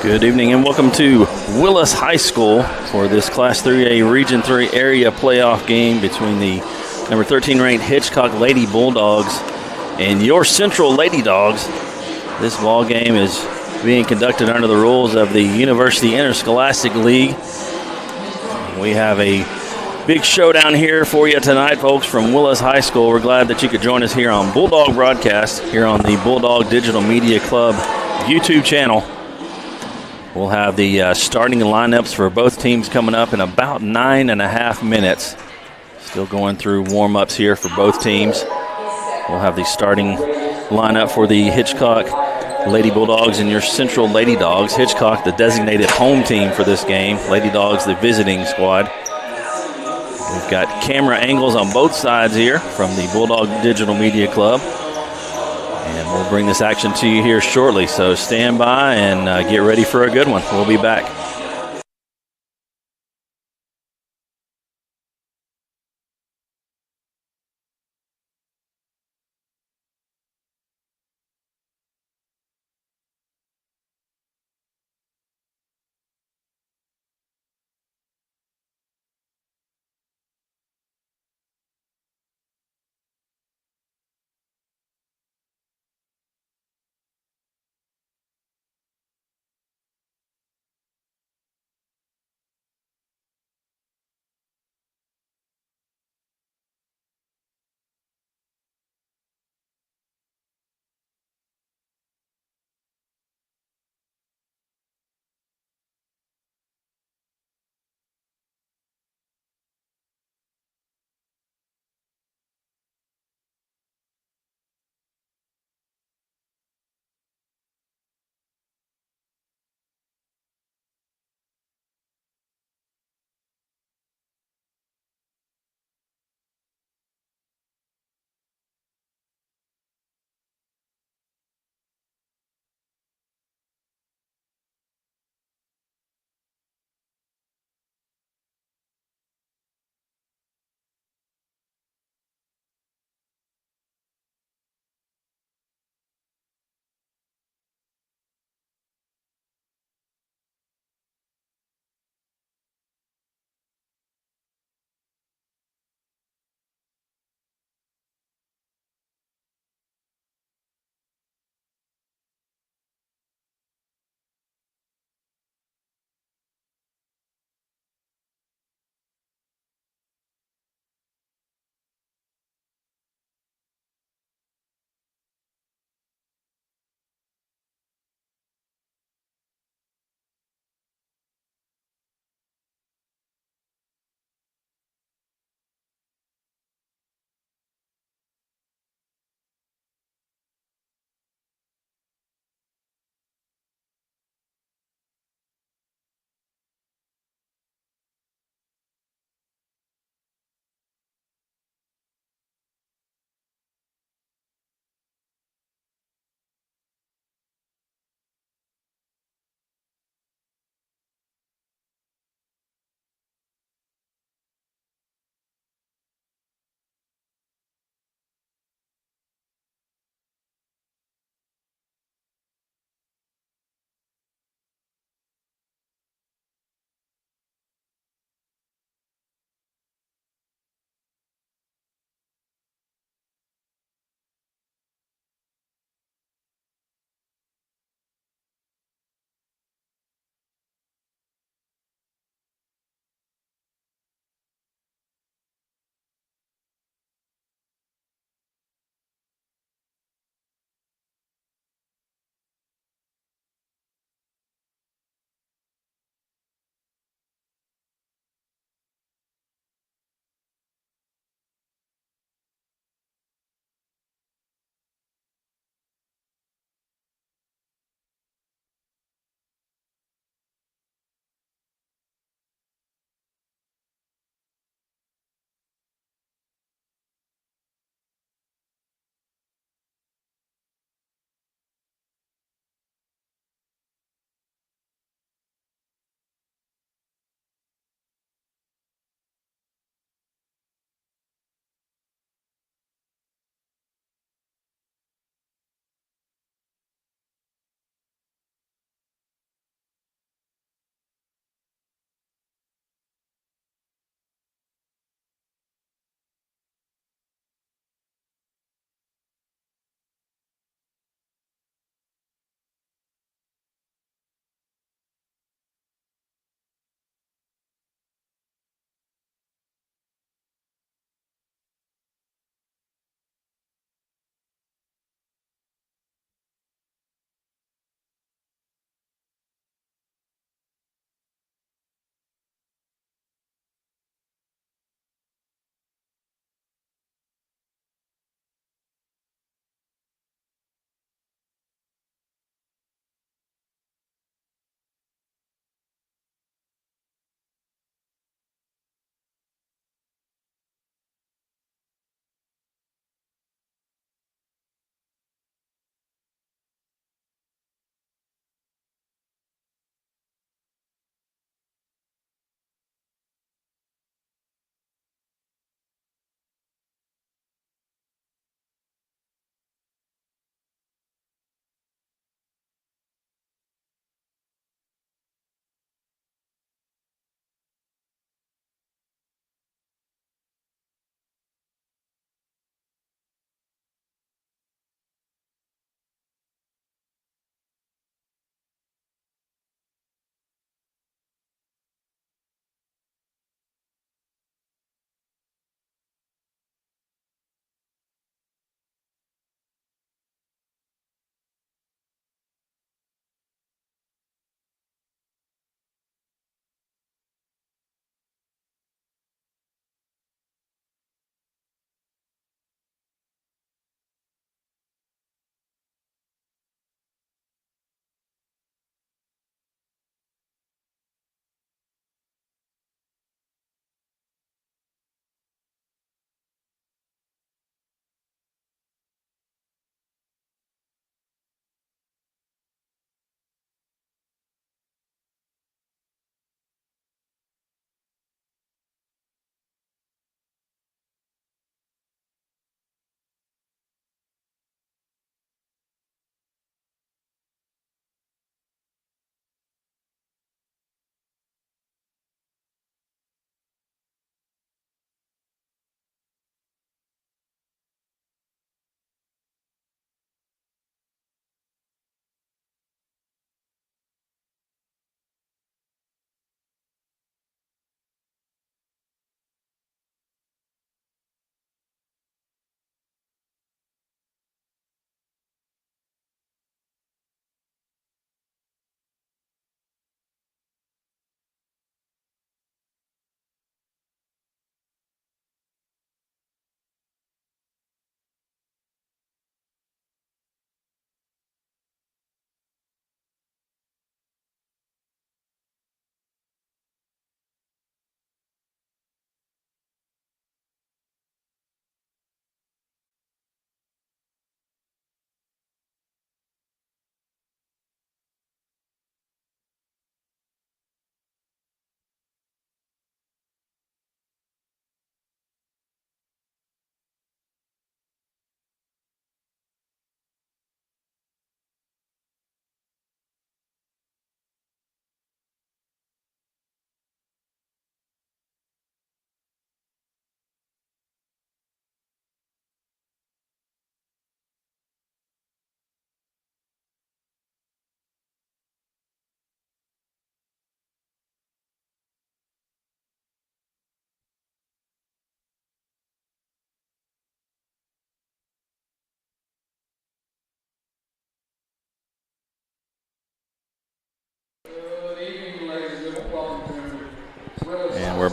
Good evening and welcome to Willis High School for this Class 3A Region 3 area playoff game between the number 13 ranked Hitchcock Lady Bulldogs and your Central Lady Dogs. This ball game is being conducted under the rules of the University Interscholastic League. We have a big showdown here for you tonight, folks, from Willis High School. We're glad that you could join us here on Bulldog Broadcast, here on the Bulldog Digital Media Club YouTube channel. We'll have the starting lineups for both teams coming up in about 9.5 minutes. Still going through warm-ups here for both teams. We'll have the starting lineup for the Hitchcock Lady Bulldogs and your Central Lady Dogs. Hitchcock, the designated home team for this game. Lady Dogs, the visiting squad. We've got camera angles on both sides here from the Bulldog Digital Media Club. And we'll bring this action to you here shortly. So stand by and get ready for a good one. We'll be back.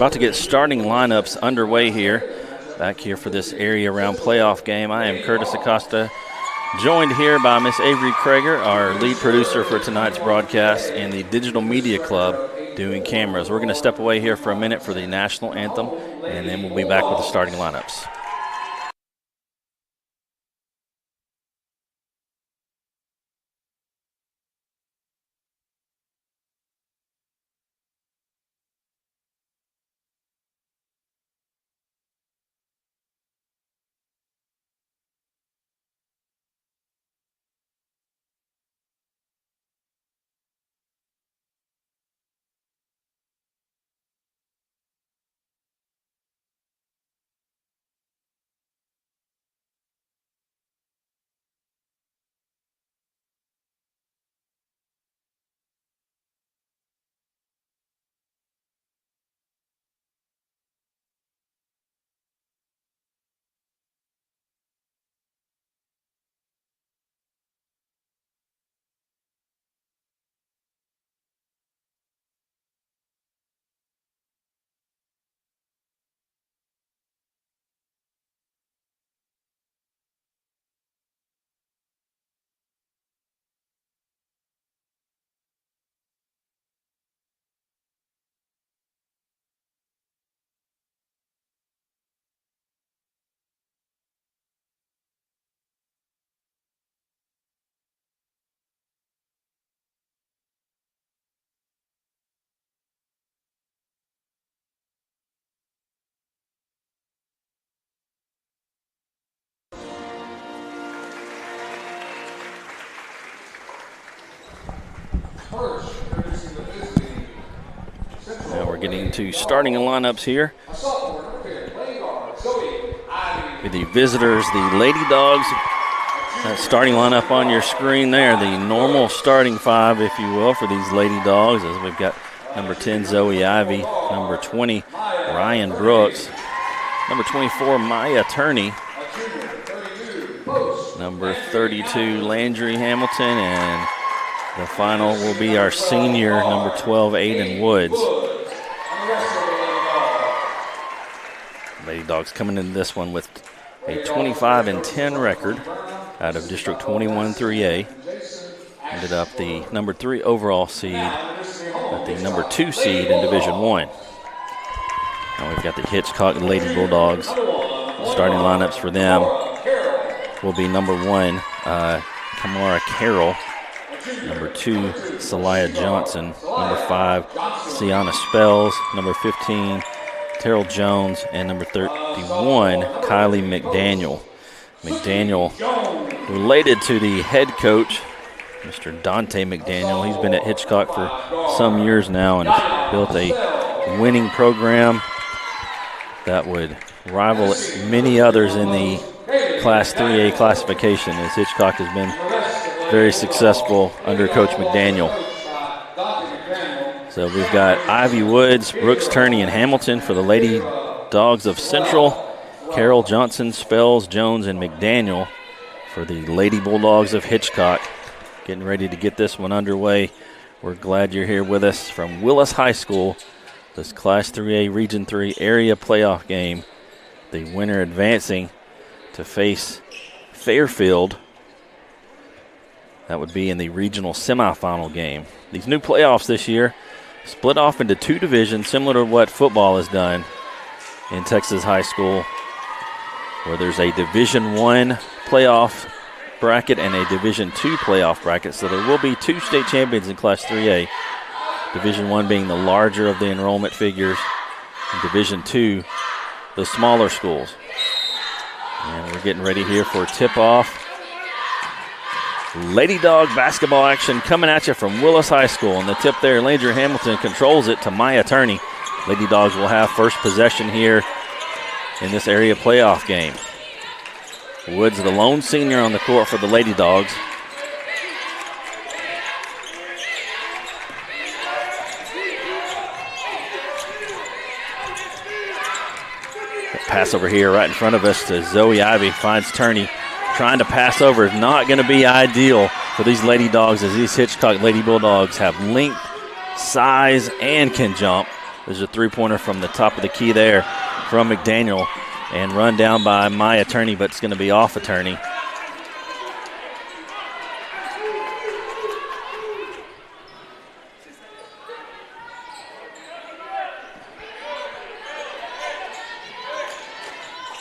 about to get starting lineups underway here. Back here for this area round playoff game. I am Curtis Acosta, joined here by Miss Avery Krager, our lead producer for tonight's broadcast, and the Digital Media Club doing cameras. We're going to step away here for a minute for the national anthem, and then we'll be back with the starting lineups. Now we're getting to starting lineups here. With the visitors, the Lady Dogs. That starting lineup on your screen there, the normal starting five, if you will, for these Lady Dogs, as we've got number 10, Zoe Ivy, number 20, Ryan Brooks, number 24, Maya Turney, number 32, Landry Hamilton, and the final will be our senior, number 12, Aiden Woods. Lady Dogs coming into this one with a 25-10 record out of District 21 3A. Ended up the number 3 overall seed at the number 2 seed in Division 1. Now we've got the Hitchcock Lady Bulldogs. Starting lineups for them will be number 1, Kamara Carroll. Number 2, Celia Johnson. Number 5, Sienna Spells. Number 15, Terrell Jones. And number 31, Kylie McDaniel. McDaniel, related to the head coach, Mr. Dante McDaniel. He's been at Hitchcock for some years now and built a winning program that would rival many others in the Class 3A classification, as Hitchcock has been very successful under Coach McDaniel. So we've got Ivy Woods, Brooks, Turney, and Hamilton for the Lady Dogs of Central. Carroll, Johnson, Spells, Jones, and McDaniel for the Lady Bulldogs of Hitchcock. Getting ready to get this one underway. We're glad you're here with us from Willis High School. This Class 3A Region 3 area playoff game. The winner advancing to face Fairfield. That would be in the regional semifinal game. These new playoffs this year split off into 2 divisions, similar to what football has done in Texas high school, where there's a Division 1 playoff bracket and a Division 2 playoff bracket. So there will be 2 state champions in Class 3A. Division 1 being the larger of the enrollment figures, and Division 2, the smaller schools. And we're getting ready here for tip-off. Lady Dog basketball action coming at you from Willis High School. And the tip there, Landry Hamilton controls it to Maya Turney. Lady Dogs will have first possession here in this area playoff game. Woods, the lone senior on the court for the Lady Dogs. Pass over here right in front of us to Zoe Ivy, finds Turney. Trying to pass over is not going to be ideal for these Lady Dogs, as these Hitchcock Lady Bulldogs have length, size, and can jump. There's a three-pointer from the top of the key there from McDaniel, and run down by Maya Turney, but it's going to be off of Turney.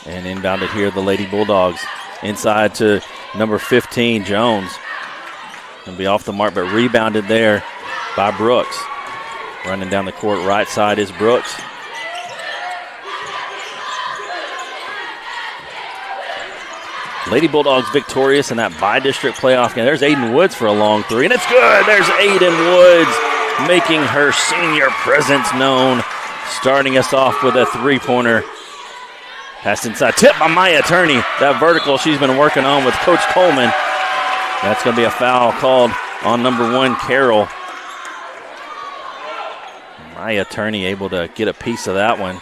And inbounded here, the Lady Bulldogs. Inside to number 15, Jones. Going to be off the mark, but rebounded there by Brooks. Running down the court, right side is Brooks. Lady Bulldogs victorious in that bi-district playoff game. There's Aiden Woods for a long three, and it's good. There's Aiden Woods making her senior presence known, starting us off with a three-pointer. Pass inside, tip by Maya Turney. That vertical she's been working on with Coach Coleman. That's going to be a foul called on number 1, Carroll. Maya Turney able to get a piece of that one.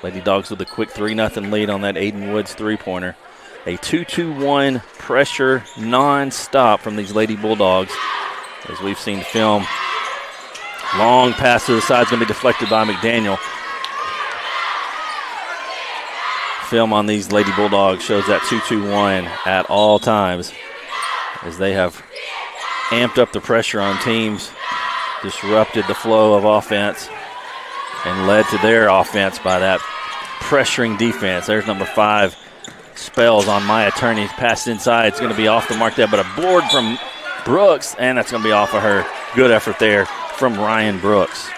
Lady Dogs with a quick 3-0 lead on that Aiden Woods three-pointer. A 2-2-1 pressure non-stop from these Lady Bulldogs, as we've seen film. Long pass to the side is going to be deflected by McDaniel. Film on these Lady Bulldogs shows that 2-2-1 at all times, as they have amped up the pressure on teams, disrupted the flow of offense, and led to their offense by that pressuring defense. There's number 5, Spells on Maya Turney. Pass inside. It's going to be off the mark there, but a board from Brooks, and that's going to be off of her. Good effort there from Ryan Brooks.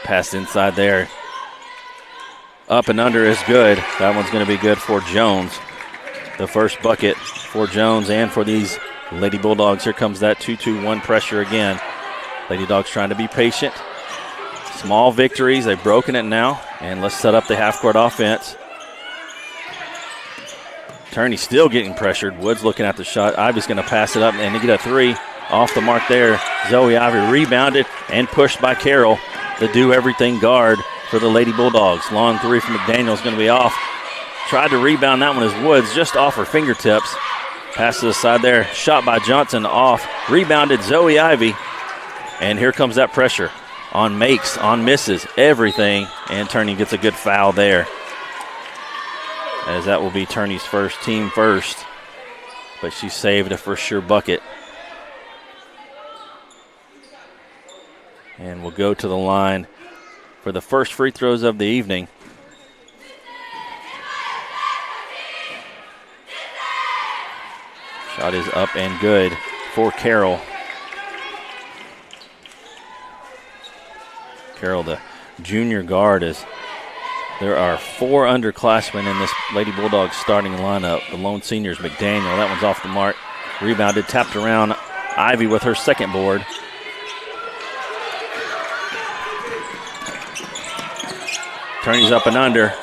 Pass inside there. Up and under is good. That one's going to be good for Jones. The first bucket for Jones and for these Lady Bulldogs. Here comes that 2-2-1 pressure again. Lady Dogs trying to be patient. Small victories. They've broken it now. And let's set up the half-court offense. Turney still getting pressured. Woods looking at the shot. Ivy's going to pass it up and they get a three. Off the mark there. Zoe Ivy rebounded and pushed by Carroll. The do-everything guard for the Lady Bulldogs. Long three from McDaniel is going to be off. Tried to rebound that one as Woods just off her fingertips. Pass to the side there. Shot by Johnson off. Rebounded Zoe Ivy. And here comes that pressure on makes, on misses, everything. And Turney gets a good foul there, as that will be Turney's first, team first. But she saved a for sure bucket. And we'll go to the line for the first free throws of the evening. Shot is up and good for Carroll. Carroll, the junior guard, is there are 4 underclassmen in this Lady Bulldogs starting lineup. The lone senior is McDaniel. That one's off the mark. Rebounded, tapped around. Ivy with her second board. Turney's up and under,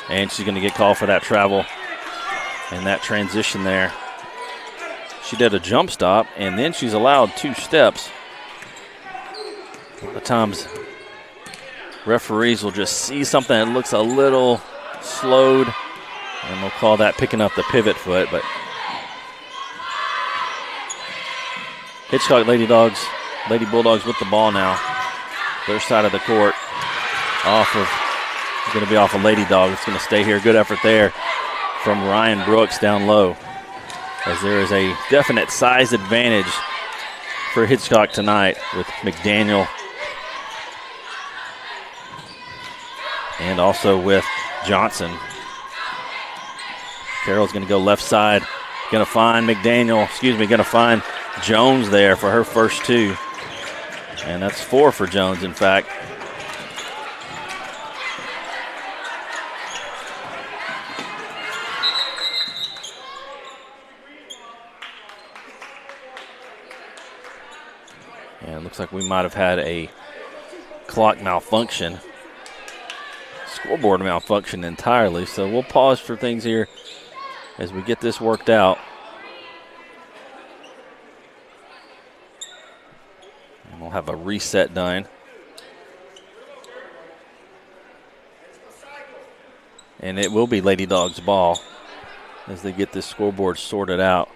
and she's going to get called for that travel and that transition there. She did a jump stop, and then she's allowed 2 steps. A lot of times, referees will just see something that looks a little slowed, and they'll call that picking up the pivot foot. But Hitchcock Lady Bulldogs with the ball now. Their side of the court, going to be off a Lady Dog. It's going to stay here. Good effort there from Ryan Brooks down low, as there is a definite size advantage for Hitchcock tonight with McDaniel and also with Johnson. Carroll's going to go left side. Going to find going to find Jones there for her first 2. And that's 4 for Jones, in fact. And it looks like we might have had a clock malfunction. Scoreboard malfunction entirely. So we'll pause for things here as we get this worked out. And we'll have a reset done. And it will be Lady Dogs ball as they get this scoreboard sorted out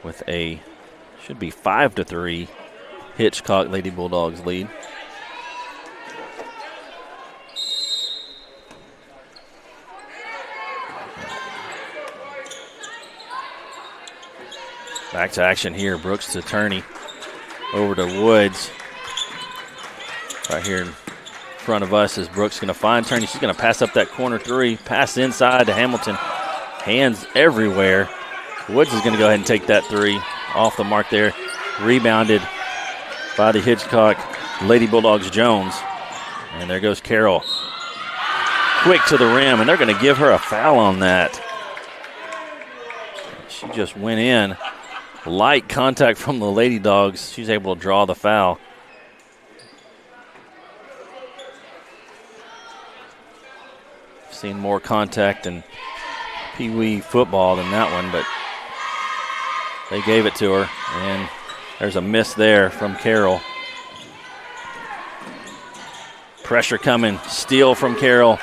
with a, should be 5-3 Hitchcock Lady Bulldogs lead. Back to action here. Brooks to Turney. Over to Woods. Right here in front of us is Brooks going to find Turney. She's going to pass up that corner three. Pass inside to Hamilton. Hands everywhere. Woods is going to go ahead and take that three. Off the mark there. Rebounded by the Hitchcock Lady Bulldogs Jones. And there goes Carroll. Quick to the rim, and they're going to give her a foul on that. She just went in. Light contact from the Lady Dogs. She's able to draw the foul. Seen more contact in Pee Wee football than that one, but they gave it to her, and there's a miss there from Carroll. Pressure coming, steal from Carroll.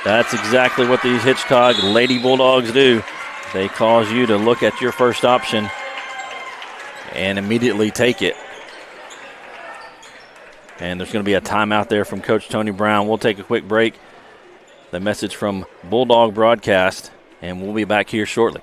That's exactly what these Hitchcock Lady Bulldogs do. They cause you to look at your first option and immediately take it. And there's going to be a timeout there from Coach Tony Brown. We'll take a quick break. The message from Bulldog Broadcast, and we'll be back here shortly.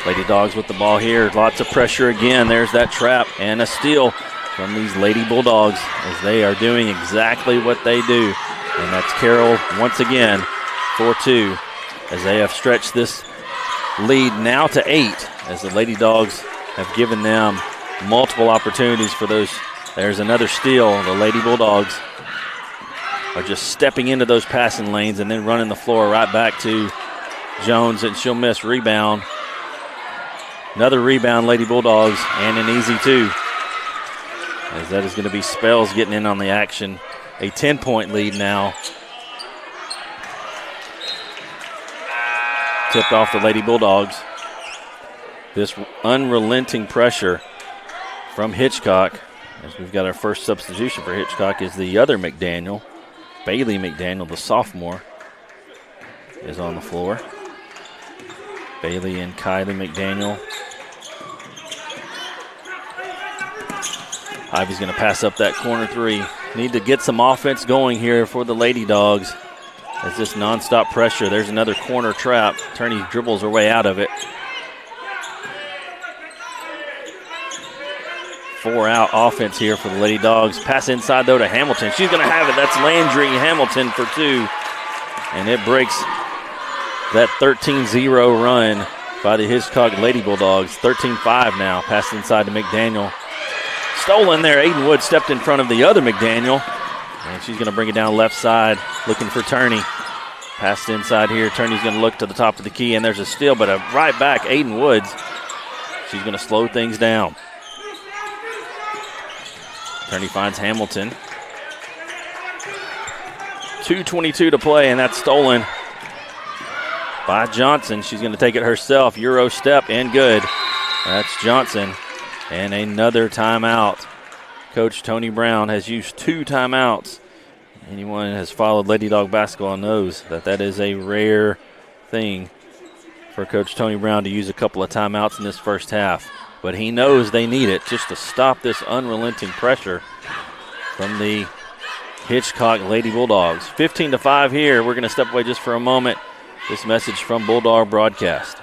Lady Dogs with the ball here. Lots of pressure again. There's that trap and a steal from these Lady Bulldogs as they are doing exactly what they do. And that's Carroll once again, 4-2, as they have stretched this lead now to 8, as the Lady Dogs have given them multiple opportunities for those. There's another steal. The Lady Bulldogs are just stepping into those passing lanes and then running the floor right back to Jones, and she'll miss. Rebound. Another rebound, Lady Bulldogs, and an easy two. As that is going to be Spells getting in on the action. A 10-point lead now. Tipped off the Lady Bulldogs. This unrelenting pressure from Hitchcock, as we've got our first substitution for Hitchcock, is the other McDaniel. Bailey McDaniel, the sophomore, is on the floor. Bailey and Kylie McDaniel. Ivy's going to pass up that corner three. Need to get some offense going here for the Lady Dogs. As this nonstop pressure. There's another corner trap. Turney dribbles her way out of it. 4-out offense here for the Lady Dogs. Pass inside, though, to Hamilton. She's going to have it. That's Landry Hamilton for two. And it breaks that 13-0 run by the Hitchcock Lady Bulldogs. 13-5 now. Pass inside to McDaniel. Stolen there. Aiden Wood stepped in front of the other McDaniel. And she's going to bring it down left side, looking for Turney. Passed inside here. Turney's going to look to the top of the key, and there's a steal, but a right back, Aiden Woods. She's going to slow things down. Turney finds Hamilton. 2:22 to play, and that's stolen by Johnson. She's going to take it herself. Euro step and good. That's Johnson. And another timeout. Coach Tony Brown has used 2 timeouts. Anyone who has followed Lady Dog basketball knows that that is a rare thing for Coach Tony Brown to use a couple of timeouts in this first half. But he knows they need it just to stop this unrelenting pressure from the Hitchcock Lady Bulldogs. 15-5 here. We're going to step away just for a moment. This message from Bulldog Broadcast.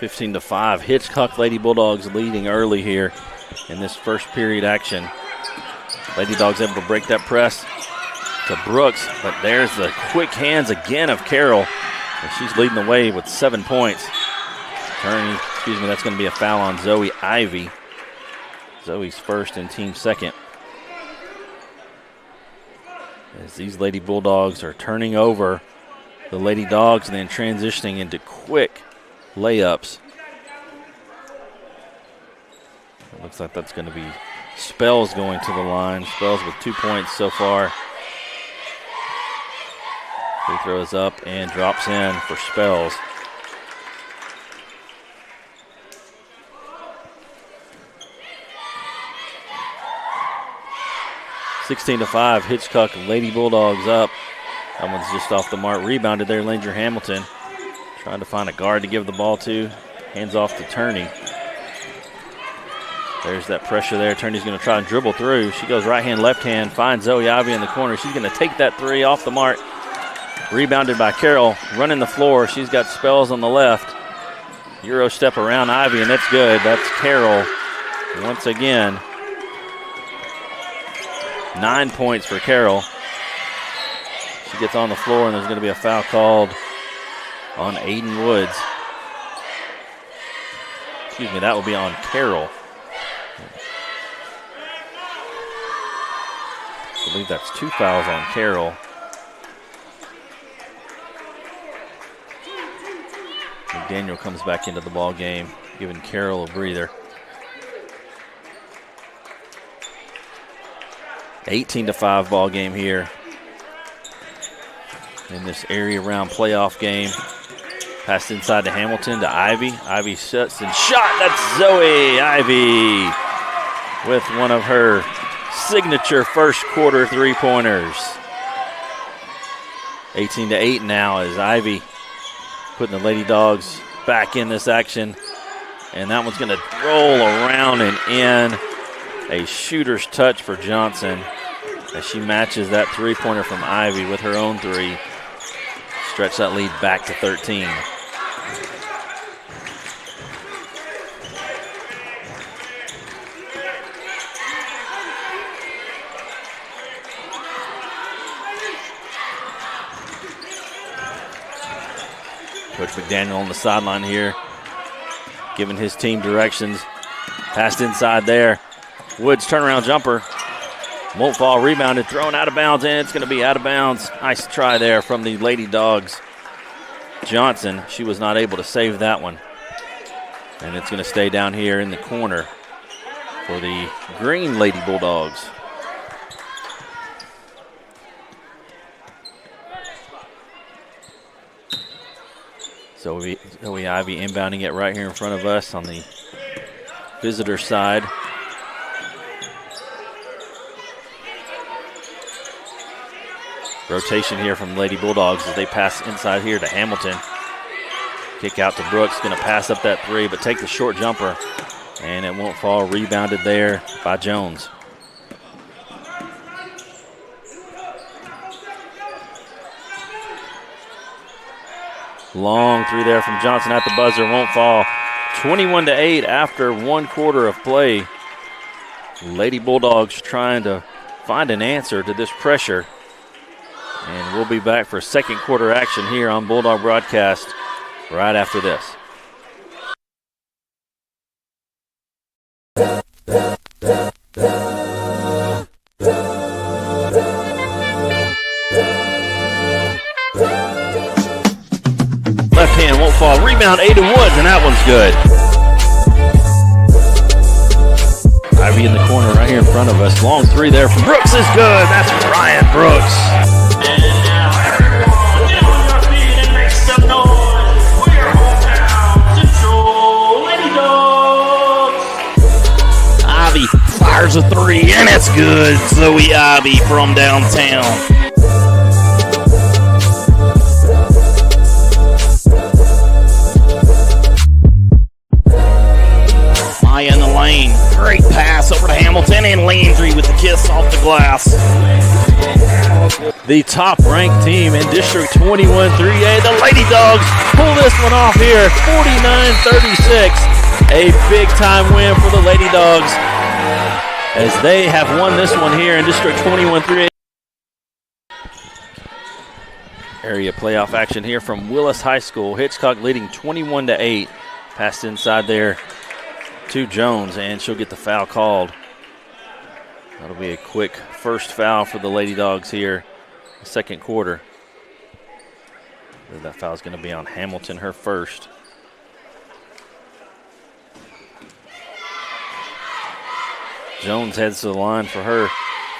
15-5. Hitchcock Lady Bulldogs leading early here in this first period action. Lady Dogs able to break that press to Brooks, but there's the quick hands again of Carroll, and she's leading the way with 7 points. That's going to be a foul on Zoe Ivy. Zoe's first and team second. As these Lady Bulldogs are turning over the Lady Dogs and then transitioning into quick layups. It looks like that's going to be Spells going to the line. Spells with 2 points so far. Free throws up and drops in for Spells. (16-5). Hitchcock Lady Bulldogs up. That one's just off the mark. Rebounded there, Langer Hamilton. Trying to find a guard to give the ball to. Hands off to Turney. There's that pressure there. Turney's going to try and dribble through. She goes right hand, left hand, finds Zoe Ivy in the corner. She's going to take that three off the mark. Rebounded by Carroll. Running the floor. She's got Spells on the left. Euro step around Ivy, and that's good. That's Carroll once again. 9 points for Carroll. She gets on the floor, and there's going to be a foul called on Aiden Woods. Excuse me, that will be on Carroll. I believe that's 2 fouls on Carroll. McDaniel comes back into the ball game, giving Carroll a breather. 18-5 ball game here in this area round playoff game. Passed inside to Hamilton to Ivy. Ivy sets and shot. That's Zoe Ivy with one of her signature first quarter three-pointers. 18-8 now as Ivy putting the Lady Dogs back in this action. And that one's going to roll around and in. A shooter's touch for Johnson as she matches that three-pointer from Ivy with her own three. Stretch that lead back to 13. Coach McDaniel on the sideline here, giving his team directions. Passed inside there. Woods turnaround jumper. Won't fall, rebounded, thrown out of bounds, and it's going to be out of bounds. Nice try there from the Lady Dogs. Johnson, she was not able to save that one. And it's going to stay down here in the corner for the green Lady Bulldogs. Zoe Ivy inbounding it right here in front of us on the visitor side. Rotation here from Lady Bulldogs as they pass inside here to Hamilton. Kick out to Brooks, going to pass up that three, but take the short jumper, and it won't fall. Rebounded there by Jones. Long three there from Johnson at the buzzer, won't fall. 21-8 after 1 quarter of play. Lady Bulldogs trying to find an answer to this pressure. And we'll be back for second quarter action here on Bulldog Broadcast right after this. Left hand won't fall. Rebound, Aiden Woods, and that one's good. Ivy in the corner right here in front of us. Long three there from Brooks is good. That's Ryan Brooks. Ivy fires a three, and it's good. Zoe Ivy from downtown. Maya in the lane. Great pass over to Hamilton, and Landry with the kiss off the glass. The top-ranked team in District 21 3A, the Lady Dogs, pull this one off here, 49-36. A big-time win for the Lady Dogs as they have won this one here in District 21 3A. Area playoff action here from Willis High School. Hitchcock leading 21-8. Passed inside there to Jones, and she'll get the foul called. That'll be a quick first foul for the Lady Dogs here, the second quarter. That foul's going to be on Hamilton, her first. Jones heads to the line for her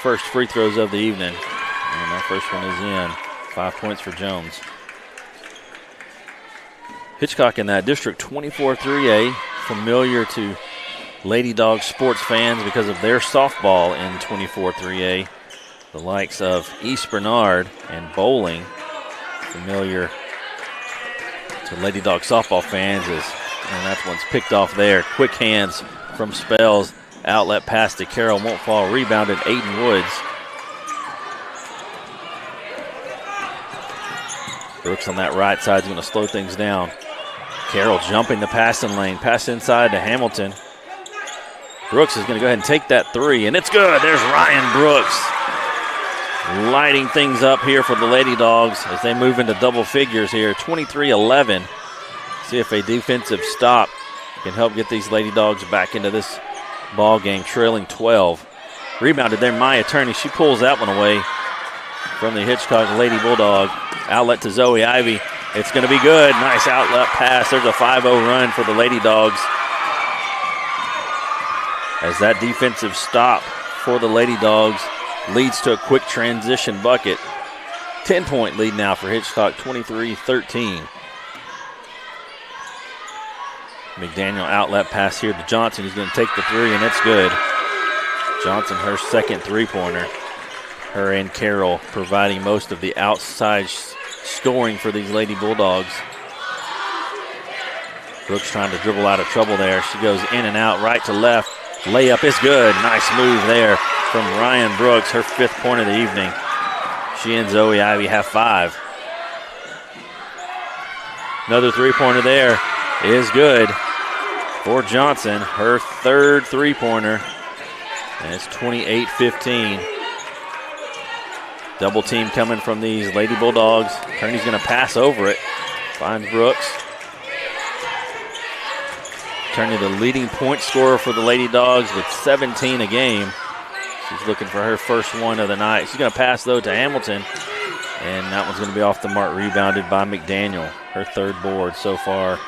first free throws of the evening. And that first one is in. 5 points for Jones. Hitchcock in that District 24 3A, familiar to Lady Dog sports fans because of their softball in 24 3A. The likes of East Bernard and Bowling, familiar to Lady Dog softball fans, and that's one's picked off there. Quick hands from Spells. Outlet pass to Carroll, won't fall. Rebounded Aiden Woods. Brooks on that right side is going to slow things down. Carroll jumping the passing lane. Pass inside to Hamilton. Brooks is going to go ahead and take that three, and it's good. There's Ryan Brooks lighting things up here for the Lady Dogs as they move into double figures here. 23-11. See if a defensive stop can help get these Lady Dogs back into this ball game, trailing 12. Rebounded there, Maya Turney. She pulls that one away from the Hitchcock Lady Bulldog. Outlet to Zoe Ivy. It's going to be good. Nice outlet pass. There's a 5-0 run for the Lady Dogs. As that defensive stop for the Lady Dogs leads to a quick transition bucket. 10-point lead now for Hitchcock, 23-13. McDaniel outlet pass here to Johnson. He's going to take the three, and it's good. Johnson, her second three-pointer. Her and Carroll providing most of the outside scoring for these Lady Bulldogs. Brooks trying to dribble out of trouble there. She goes in and out, right to left. Layup is good. Nice move there from Ryan Brooks, her fifth point of the evening. She and Zoe Ivy have 5. Another three-pointer there is good for Johnson, her third three-pointer. And it's 28-15. Double team coming from these Lady Bulldogs. Kearney's going to pass over it. Finds Brooks. Kearney, the leading point scorer for the Lady Dogs with 17 a game. She's looking for her first one of the night. She's going to pass, though, to Hamilton. And that one's going to be off the mark, rebounded by McDaniel. Her third board so far.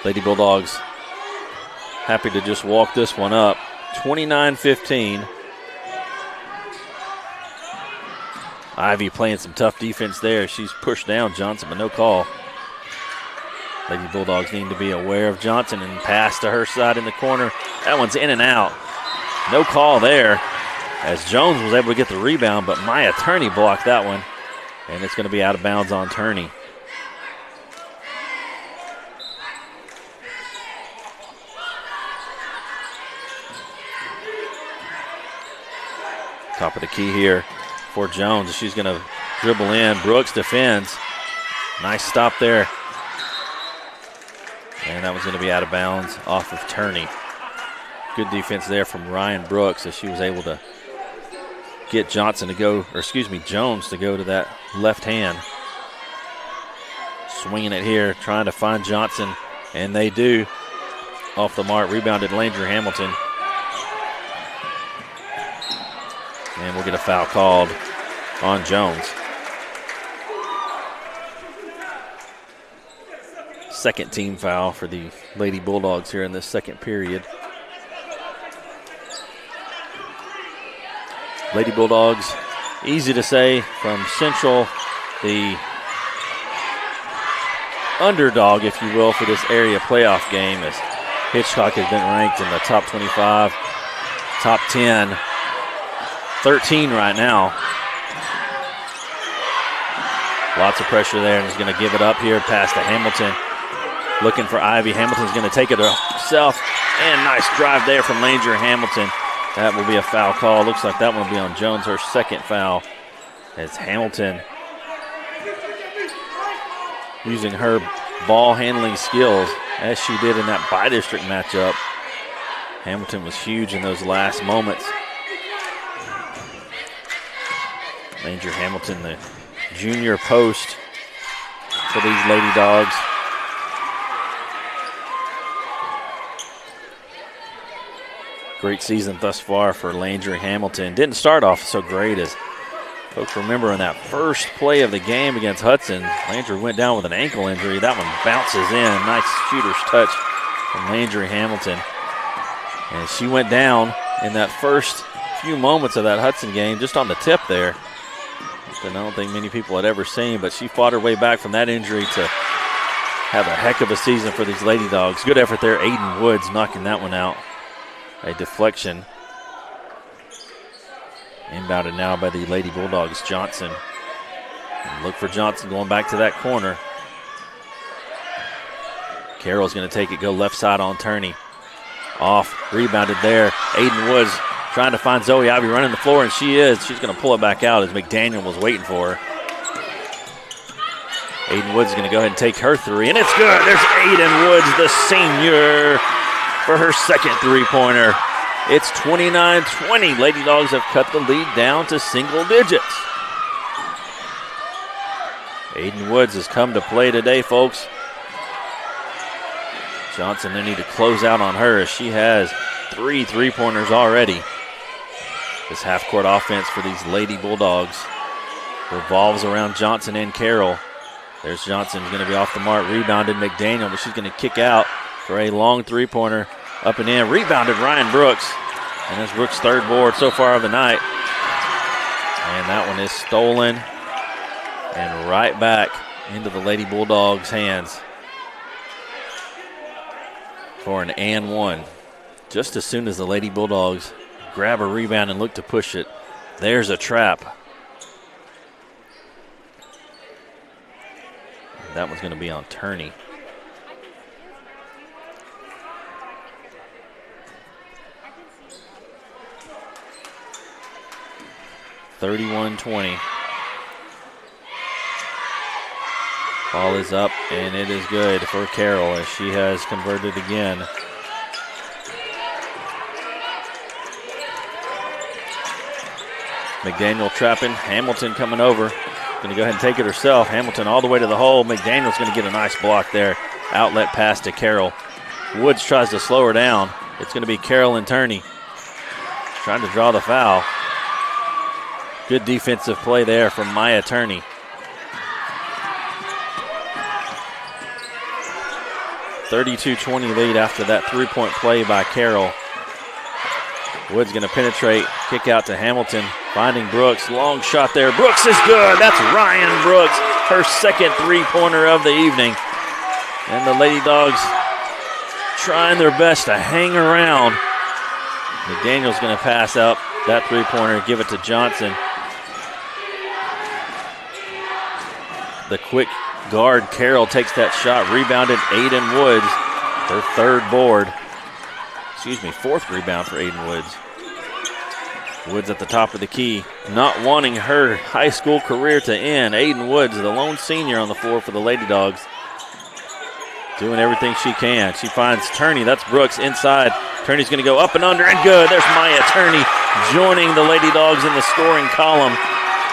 Lady Bulldogs happy to just walk this one up. 29-15. Ivy playing some tough defense there. She's pushed down Johnson, but no call. Lady Bulldogs need to be aware of Johnson and pass to her side in the corner. That one's in and out. No call there as Jones was able to get the rebound, but Maya Turney blocked that one, and it's going to be out of bounds on Turney. Top of the key here for Jones. She's going to dribble in. Brooks defends. Nice stop there. And that was going to be out of bounds off of Turney. Good defense there from Ryan Brooks as she was able to get Jones to go to that left hand. Swinging it here, trying to find Johnson, and they do. Off the mark, rebounded Landry Hamilton. And we'll get a foul called on Jones. Second team foul for the Lady Bulldogs here in this second period. Lady Bulldogs, easy to say, from Central, the underdog, if you will, for this area playoff game, as Hitchcock has been ranked in the top 25, top 10, 13 right now. Lots of pressure there, and he's going to give it up here past to Hamilton. Looking for Ivy. Hamilton's going to take it herself, and nice drive there from Landry Hamilton. That will be a foul call. Looks like that one will be on Jones, her second foul. As Hamilton, using her ball handling skills as she did in that bi-district matchup. Hamilton was huge in those last moments. Ranger Hamilton, the junior post for these Lady Dogs. Great season thus far for Landry Hamilton. Didn't start off so great, as folks remember in that first play of the game against Hudson. Landry went down with an ankle injury. That one bounces in. Nice shooter's touch from Landry Hamilton. And she went down in that first few moments of that Hudson game, just on the tip there. Something I don't think many people had ever seen, but she fought her way back from that injury to have a heck of a season for these Lady Dogs. Good effort there. Aiden Woods knocking that one out. A deflection. Inbounded now by the Lady Bulldogs. Johnson. And look for Johnson going back to that corner. Carroll's going to take it, go left side on Turney. Off, rebounded there. Aiden Woods trying to find Zoe Ivy running the floor, and she is. She's going to pull it back out as McDaniel was waiting for her. Aiden Woods is going to go ahead and take her three, and it's good. There's Aiden Woods, the senior, for her second three-pointer. It's 29-20. Lady Dogs have cut the lead down to single digits. Aiden Woods has come to play today, folks. Johnson, they need to close out on her as she has 3 three-pointers already. This half-court offense for these Lady Bulldogs revolves around Johnson and Carroll. There's Johnson, going to be off the mark, rebounded McDaniel, but she's going to kick out for a long three-pointer. Up and in, rebounded Ryan Brooks. And that's Brooks' third board so far of the night. And that one is stolen and right back into the Lady Bulldogs' hands for an and one. Just as soon as the Lady Bulldogs grab a rebound and look to push it, there's a trap. That one's going to be on Turney. (31-20). Ball is up, and it is good for Carroll as she has converted again. McDaniel trapping. Hamilton coming over. Going to go ahead and take it herself. Hamilton all the way to the hole. McDaniel's going to get a nice block there. Outlet pass to Carroll. Woods tries to slow her down. It's going to be Carroll and Turney trying to draw the foul. Good defensive play there from Maya Turney. 32-20 lead after that three-point play by Carroll. Woods going to penetrate, kick out to Hamilton, finding Brooks. Long shot there. Brooks is good. That's Ryan Brooks, her second three-pointer of the evening. And the Lady Dogs trying their best to hang around. McDaniel's going to pass up that three-pointer, give it to Johnson. The quick guard, Carroll, takes that shot. Rebounded Aiden Woods, her third board. Fourth rebound for Aiden Woods. Woods at the top of the key, not wanting her high school career to end. Aiden Woods, the lone senior on the floor for the Lady Dogs, doing everything she can. She finds Turney. That's Brooks inside. Turney's going to go up and under, and good. There's Maya Turney joining the Lady Dogs in the scoring column.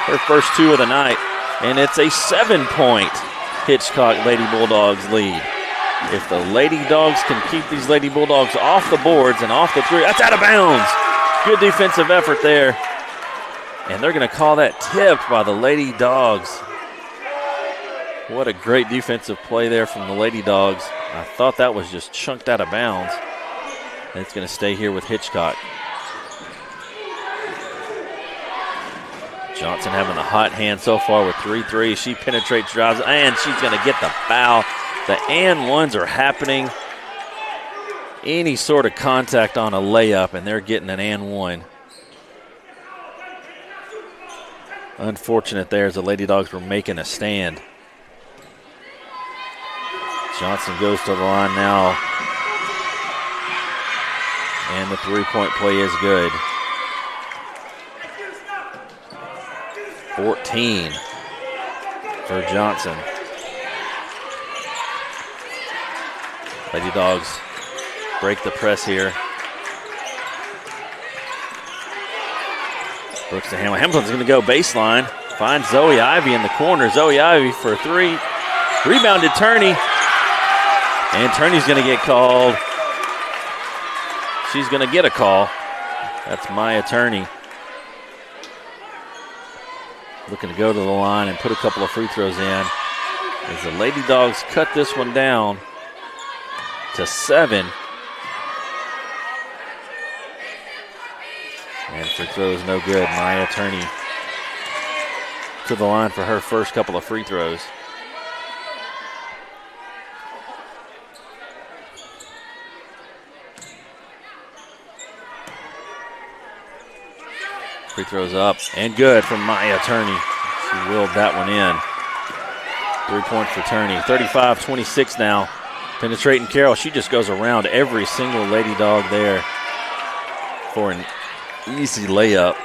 Her first two of the night. And it's a 7-point Hitchcock Lady Bulldogs lead. If the Lady Dogs can keep these Lady Bulldogs off the boards and off the three, that's out of bounds. Good defensive effort there. And they're going to call that tipped by the Lady Dogs. What a great defensive play there from the Lady Dogs. I thought that was just chunked out of bounds. And it's going to stay here with Hitchcock. Johnson having a hot hand so far with 3 threes. She penetrates, drives, and she's going to get the foul. The and ones are happening. Any sort of contact on a layup, and they're getting an and one. Unfortunate there as the Lady Dogs were making a stand. Johnson goes to the line now. And the three-point play is good. 14 for Johnson. Lady Dogs break the press here. Brooks to Hamilton. Hamilton's going to go baseline. Finds Zoe Ivy in the corner. Zoe Ivy for three. Rebounded Turney. And Turney's going to get called. She's going to get a call. That's Maya Turney. Looking to go to the line and put a couple of free throws in. As the Lady Dogs cut this one down to 7. And free throws no good. Maya Turney to the line for her first couple of free throws. Free throws up and good from Maya Turney. She willed that one in. 3 points for Turney. 35-26 now. Penetrating Carroll. She just goes around every single Lady Dog there for an easy layup.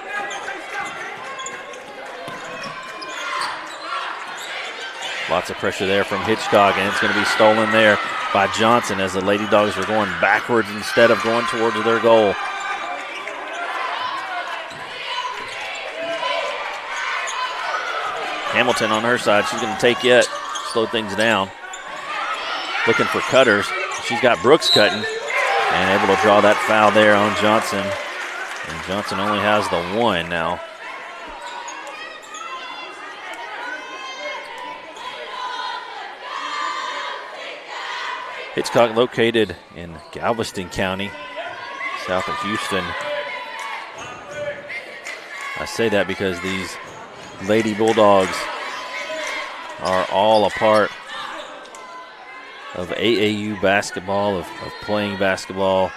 Lots of pressure there from Hitchcock, and it's going to be stolen there by Johnson as the Lady Dogs are going backwards instead of going towards their goal. Hamilton on her side, she's going to take it, slow things down. Looking for cutters. She's got Brooks cutting and able to draw that foul there on Johnson. And Johnson only has the one now. Hitchcock located in Galveston County, south of Houston. I say that because these Lady Bulldogs are all a part of AAU basketball, of playing basketball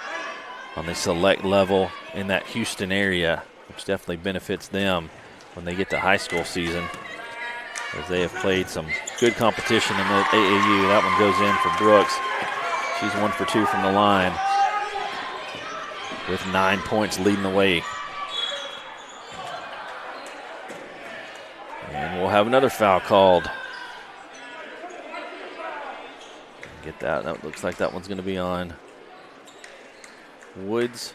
on the select level in that Houston area, which definitely benefits them when they get to high school season, as they have played some good competition in the AAU. That one goes in for Brooks. She's 1 for 2 from the line with 9 points leading the way. And we'll have another foul called. Get that. That looks like that one's going to be on Woods.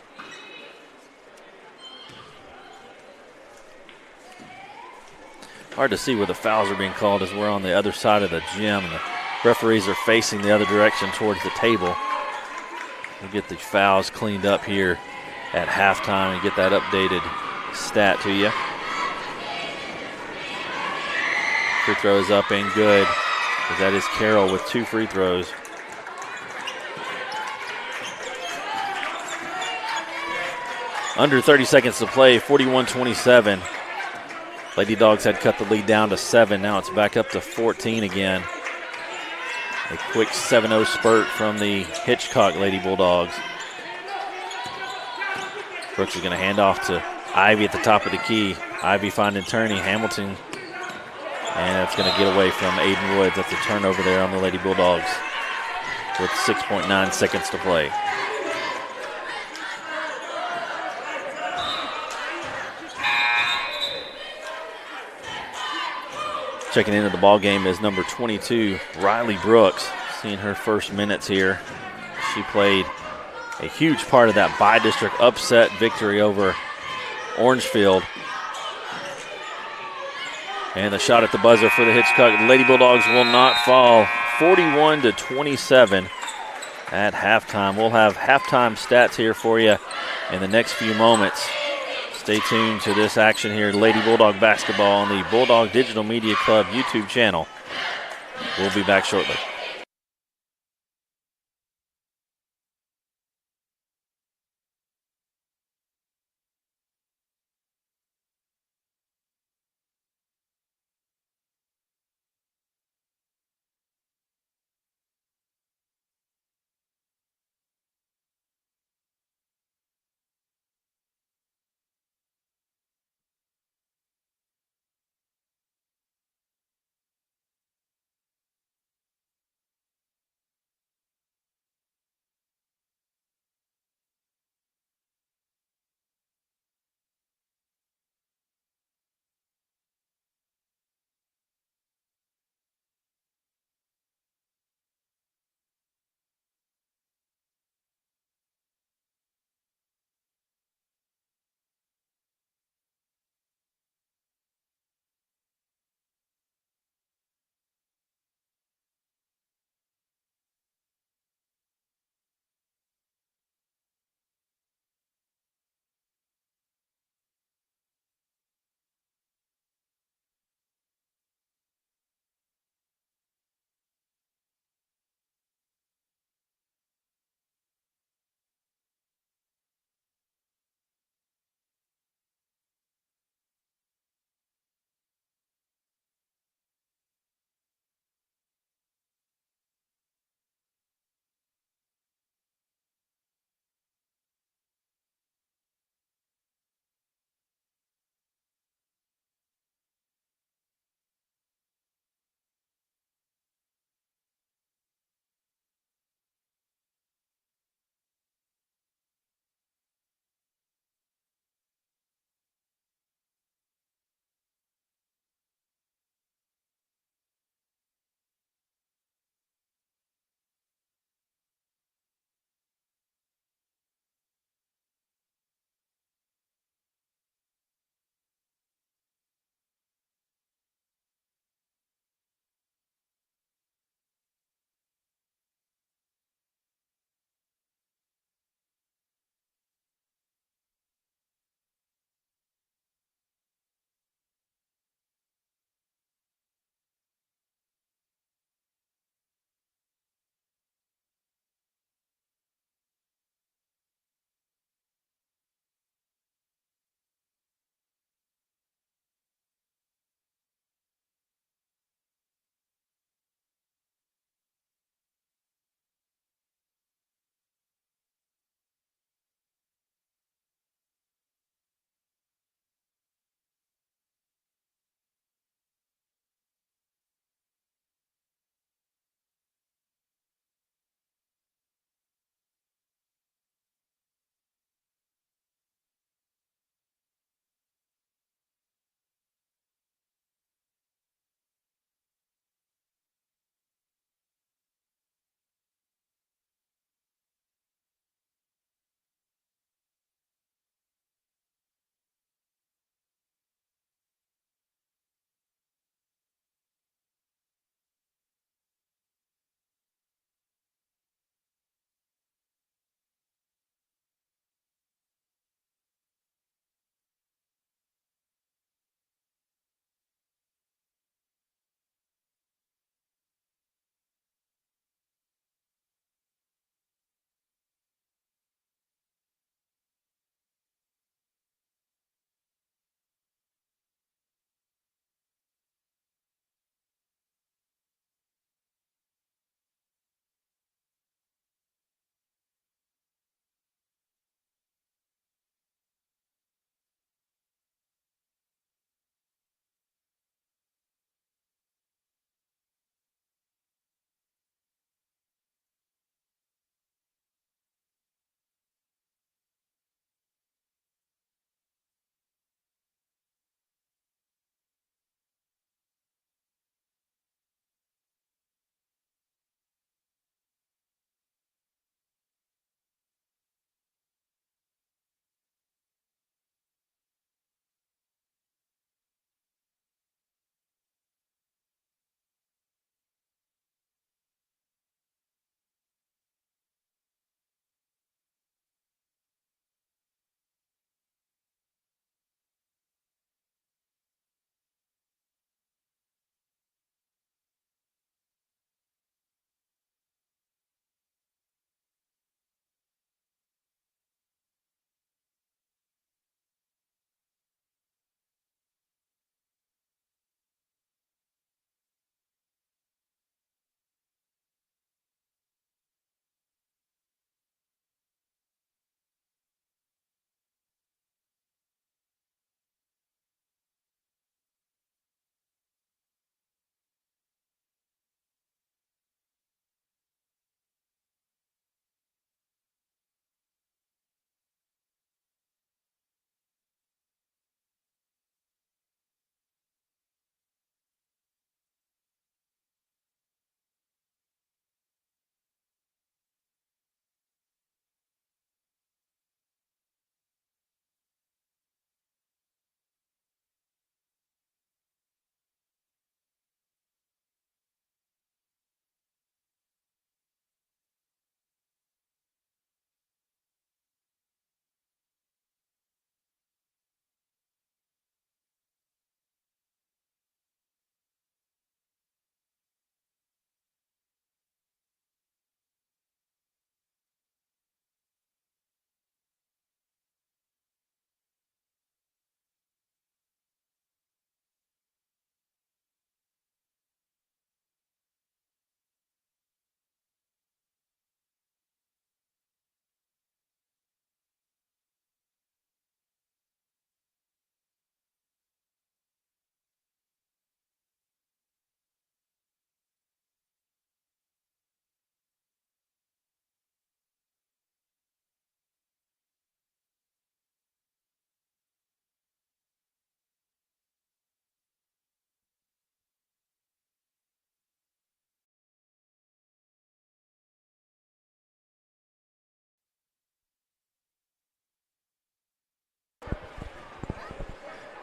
Hard to see where the fouls are being called as we're on the other side of the gym and the referees are facing the other direction towards the table. We'll get the fouls cleaned up here at halftime and get that updated stat to you. Free throw is up and good, as that is Carroll with 2 free throws. Under 30 seconds to play, 41-27. Lady Dogs had cut the lead down to 7. Now it's back up to 14 again. A quick 7-0 spurt from the Hitchcock Lady Bulldogs. Brooks is going to hand off to Ivy at the top of the key. Ivy finding Turney. Hamilton. And that's going to get away from Aiden Woods. That's a turnover there on the Lady Bulldogs with 6.9 seconds to play. Checking into the ball game is number 22, Riley Brooks, seeing her first minutes here. She played a huge part of that bi-district upset victory over Orangefield. And the shot at the buzzer for the Hitchcock Lady Bulldogs will not fall. 41-27 at halftime. We'll have halftime stats here for you in the next few moments. Stay tuned to this action here, Lady Bulldog basketball on the Bulldog Digital Media Club YouTube channel. We'll be back shortly.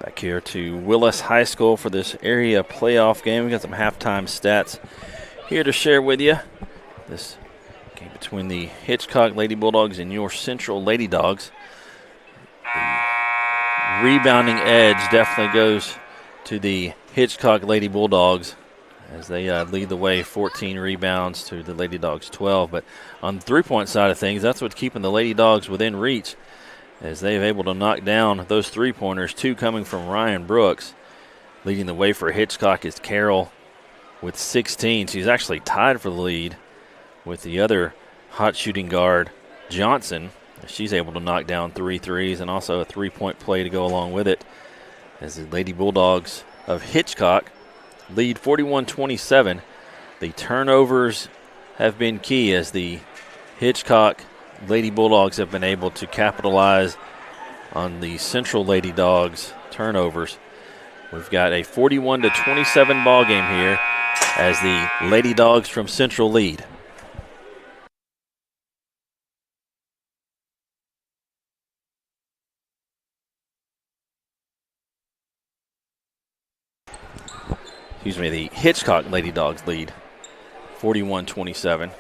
Back here to Willis High School for this area playoff game. We got some halftime stats here to share with you. This game between the Hitchcock Lady Bulldogs and your Central Lady Dogs. The rebounding edge definitely goes to the Hitchcock Lady Bulldogs as they lead the way, 14 rebounds to the Lady Dogs 12. But on the three-point side of things, that's what's keeping the Lady Dogs within reach, as they've able to knock down those three-pointers, 2 coming from Ryan Brooks. Leading the way for Hitchcock is Carroll with 16. She's actually tied for the lead with the other hot shooting guard, Johnson. She's able to knock down 3 threes and also a three-point play to go along with it, as the Lady Bulldogs of Hitchcock lead 41-27. The turnovers have been key, as the Hitchcock Lady Bulldogs have been able to capitalize on the Central Lady Dogs turnovers. We've got a 41-27 ball game here as the Lady Dogs from Central lead. Excuse me, the Hitchcock Lady Dogs lead 41-27.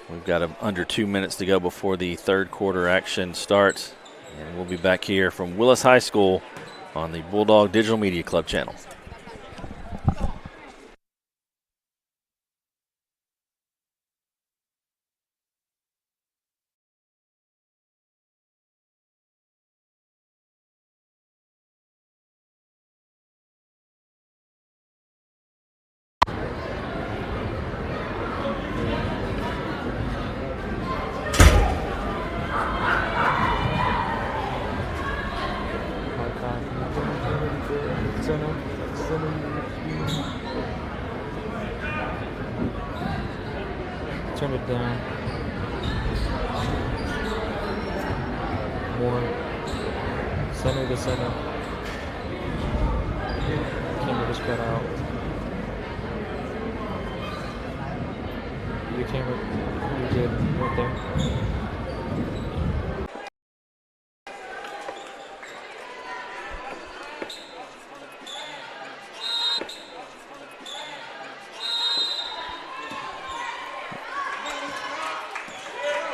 We've got under 2 minutes to go before the third quarter action starts. And we'll be back here from Willis High School on the Bulldog Digital Media Club channel. Turn it down. More. Center to center. Camera to spread out. Your camera, you're good right there.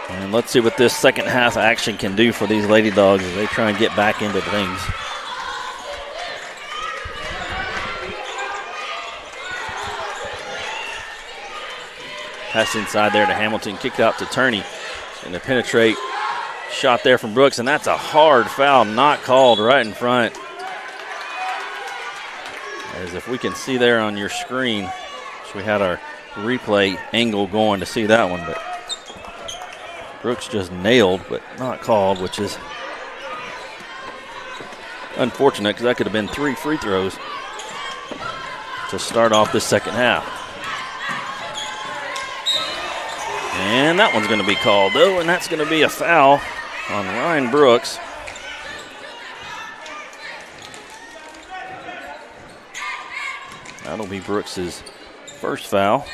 And let's see what this second half action can do for these Lady Dogs as they try and get back into things. Pass inside there to Hamilton, kicked out to Turney. And to penetrate, shot there from Brooks, and that's a hard foul, not called, right in front. As if we can see there on your screen, which we had our replay angle going to see that one, but Brooks just nailed, but not called, which is unfortunate because that could have been 3 free throws to start off this second half. And that one's going to be called, though, and that's going to be a foul on Ryan Brooks. That'll be Brooks's first foul.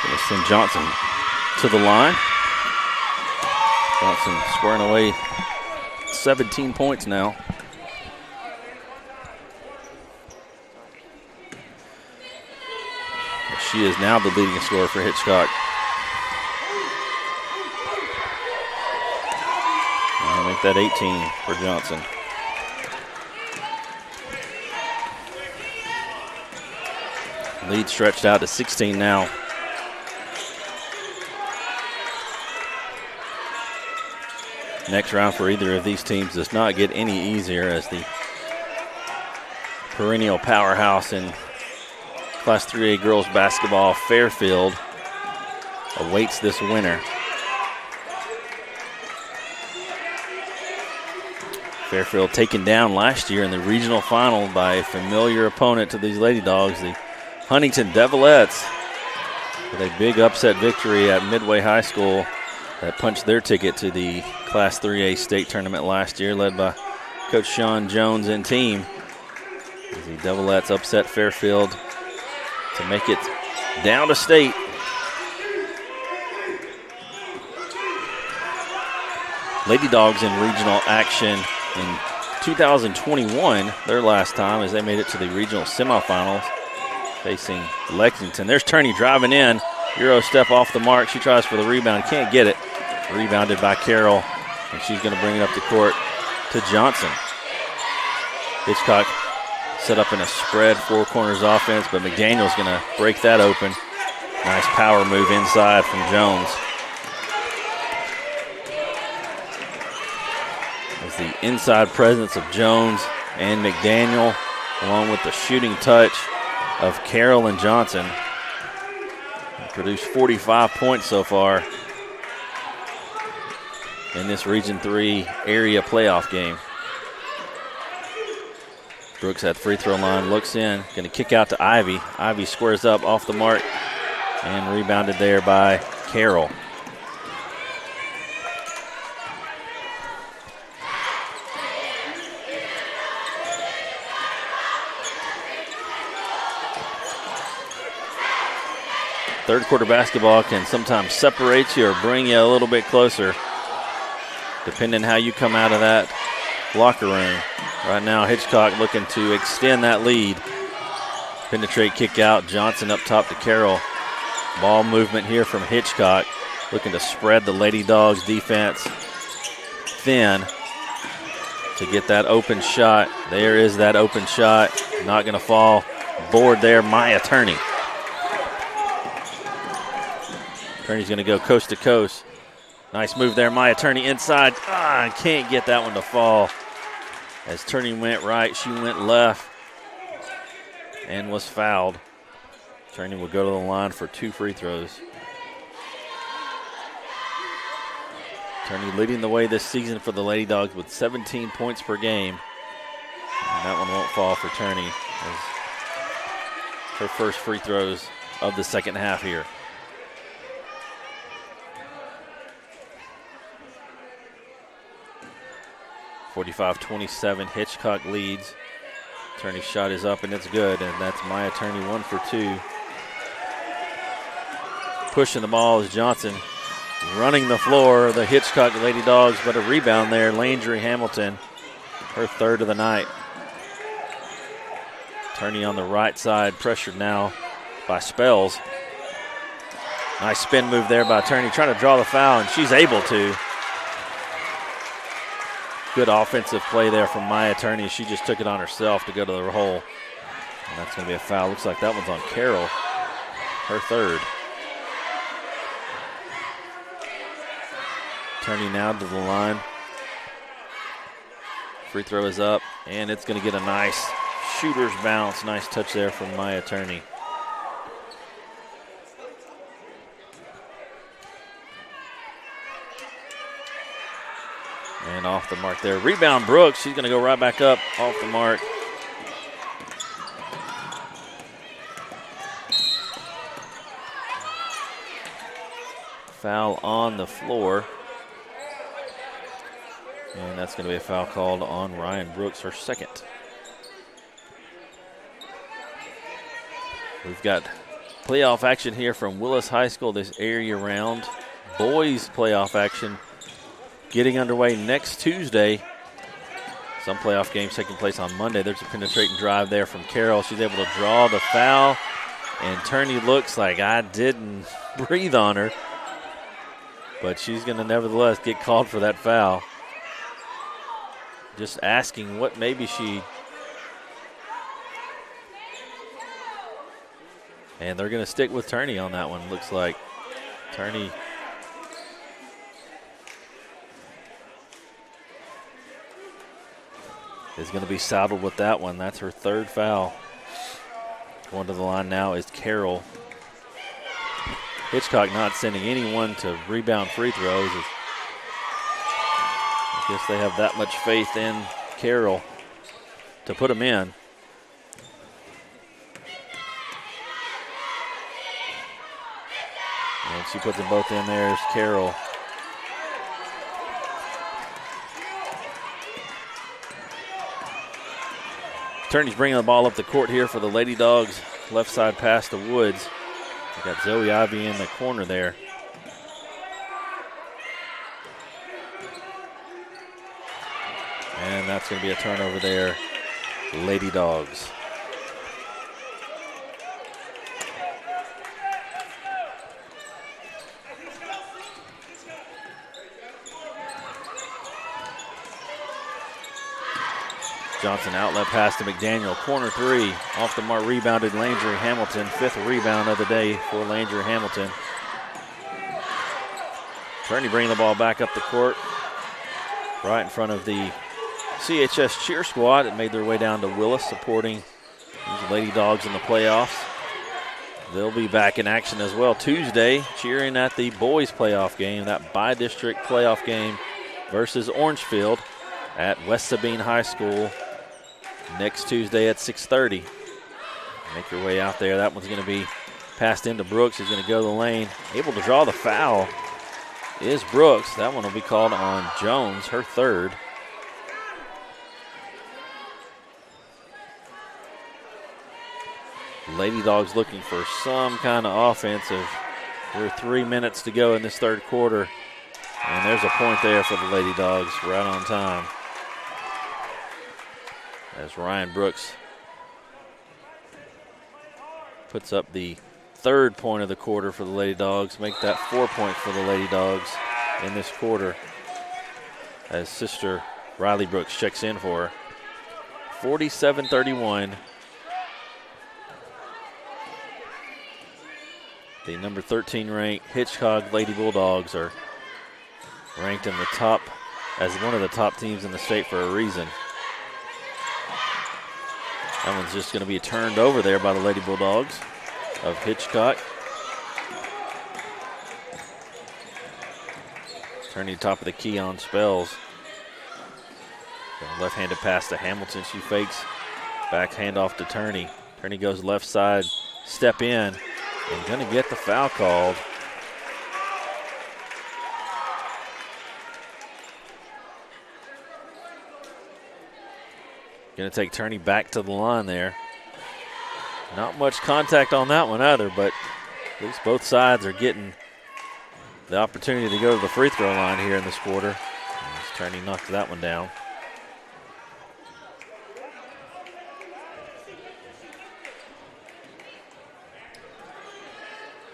Going to send Johnson to the line. Johnson squaring away 17 points now. She is now the leading scorer for Hitchcock. I'll make that 18 for Johnson. Lead stretched out to 16 now. Next round for either of these teams does not get any easier, as the perennial powerhouse in Class 3A girls basketball, Fairfield, awaits this winner. Fairfield taken down last year in the regional final by a familiar opponent to these Lady Dogs, the Huntington Devilettes, with a big upset victory at Midway High School that punched their ticket to the Class 3A state tournament last year, led by Coach Sean Jones and team. As the Devilettes upset Fairfield to make it down to state. Lady Dogs in regional action in 2021, their last time, as they made it to the regional semifinals, facing Lexington. There's Turney driving in. Euro step off the mark. She tries for the rebound. Can't get it. Rebounded by Carroll, and she's going to bring it up the court to Johnson. Hitchcock set up in a spread, four corners offense, but McDaniel's going to break that open. Nice power move inside from Jones. As the inside presence of Jones and McDaniel, along with the shooting touch of Carroll and Johnson, produced 45 points so far in this Region 3 area playoff game. Brooks at free throw line, looks in, going to kick out to Ivy. Ivy squares up off the mark and rebounded there by Carroll. Third quarter basketball can sometimes separate you or bring you a little bit closer, depending how you come out of that locker room. Right now, Hitchcock looking to extend that lead. Penetrate, kick out. Johnson up top to Carroll. Ball movement here from Hitchcock, looking to spread the Lady Dogs defense thin to get that open shot. There is that open shot. Not going to fall. Board there, Maya Turney. Turney's going to go coast to coast. Nice move there, Maya Turney inside. Can't get that one to fall. As Turney went right, she went left and was fouled. Turney will go to the line for 2 free throws. Turney leading the way this season for the Lady Dogs with 17 points per game. And that one won't fall for Turney as her first free throws of the second half here. (45-27), Hitchcock leads. Turney's shot is up and it's good, and that's Maya Turney 1 for 2. Pushing the ball is Johnson. Running the floor, the Hitchcock Lady Dogs, but a rebound there. Landry Hamilton, her third of the night. Turney on the right side, pressured now by Spells. Nice spin move there by Turney, trying to draw the foul, and she's able to. Good offensive play there from Maya Turney. She just took it on herself to go to the hole. And that's going to be a foul. Looks like that one's on Carroll, her third. Turney now to the line. Free throw is up, and it's going to get a nice shooter's bounce. Nice touch there from Maya Turney. And off the mark there. Rebound Brooks. She's going to go right back up off the mark. Foul on the floor. And that's going to be a foul called on Ryan Brooks, her second. We've got playoff action here from Willis High School this area round. Boys playoff action getting underway next Tuesday. Some playoff games taking place on Monday. There's a penetrating drive there from Carroll. She's able to draw the foul, and Turney looks like I didn't breathe on her, but she's going to nevertheless get called for that foul. Just asking what maybe she... And they're going to stick with Turney on that one, looks like. Turney is going to be saddled with that one. That's her third foul. Going to the line now is Carroll. Hitchcock not sending anyone to rebound free throws. I guess they have that much faith in Carroll to put them in. And she puts them both in there. There's Carroll. Turney's bringing the ball up the court here for the Lady Dogs. Left side pass to Woods. We got Zoe Ivy in the corner there. And that's going to be a turnover there. Lady Dogs. Johnson outlet pass to McDaniel. Corner three. Off the mark, rebounded Landry Hamilton. 5th rebound of the day for Landry Hamilton. Turney bringing the ball back up the court. Right in front of the CHS cheer squad that made their way down to Willis, supporting these Lady Dogs in the playoffs. They'll be back in action as well Tuesday, cheering at the boys playoff game, that bi-district playoff game versus Orangefield at West Sabine High School next Tuesday at 6:30. Make your way out there. That one's going to be passed into Brooks. He's going to go to the lane. Able to draw the foul is Brooks. That one will be called on Jones, her 3rd. Lady Dogs looking for some kind of offensive. There are 3 minutes to go in this 3rd quarter. And there's a point there for the Lady Dogs right on time. As Ryan Brooks puts up the 3rd point of the quarter for the Lady Dogs. Make that 4 points for the Lady Dogs in this quarter. As sister Riley Brooks checks in for her. 47-31. The number 13 ranked Hitchcock Lady Bulldogs are ranked in the top as one of the top teams in the state for a reason. That one's just going to be turned over there by the Lady Bulldogs of Hitchcock. Turning top of the key on spells. Left-handed pass to Hamilton. She fakes. Back handoff to Turney. Turney goes left side. Step in. And going to get the foul called. Going to take Turney back to the line there. Not much contact on that one either, but at least both sides are getting the opportunity to go to the free throw line here in this quarter. As Turney knocked that one down.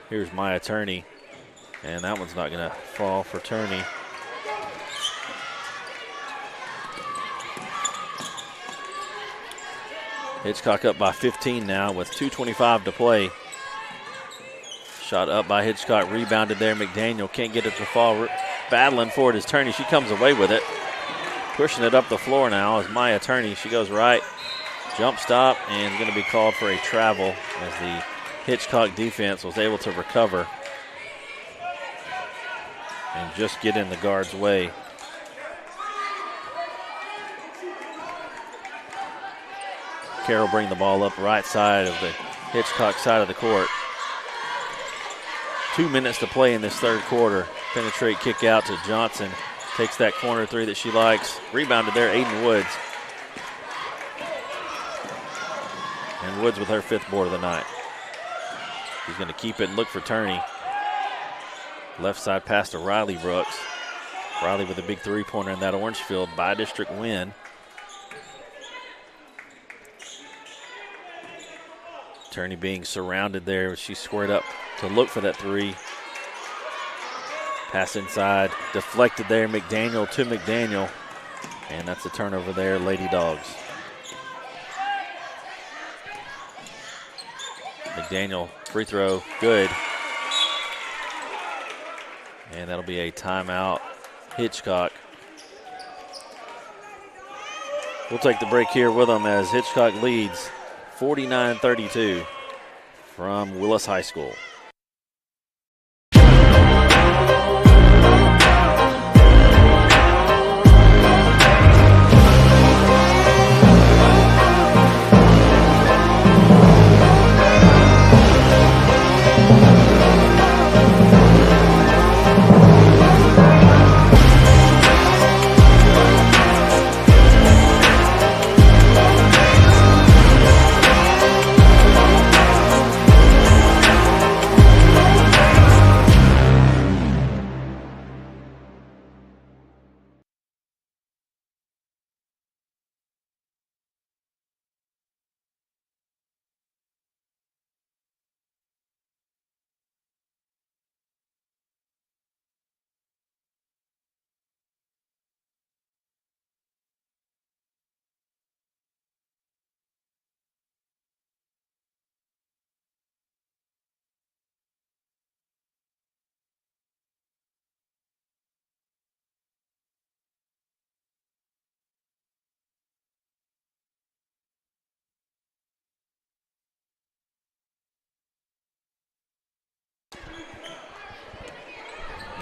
Here's Maya Turney, and that one's not going to fall for Turney. Hitchcock up by 15 now with 2:25 to play. Shot up by Hitchcock, rebounded there. McDaniel can't get it to fall. Battling for it is Turney. She comes away with it. Pushing it up the floor now is Maya Turney. She goes right. Jump stop and going to be called for a travel as the Hitchcock defense was able to recover and just get in the guard's way. Carroll bring the ball up right side of the Hitchcock side of the court. 2 minutes to play in this 3rd quarter. Penetrate kick out to Johnson. Takes that corner three that she likes. Rebounded there, Aiden Woods. And Woods with her 5th board of the night. He's going to keep it and look for Turney. Left side pass to Riley Brooks. Riley with a big 3-pointer in that Orangefield bi-district win. Turney being surrounded there. She squared up to look for that 3. Pass inside, deflected there. McDaniel to McDaniel. And that's a turnover there, Lady Dogs. McDaniel, free throw, good. And that'll be a timeout, Hitchcock. We'll take the break here with them as Hitchcock leads 49-32 from Willis High School.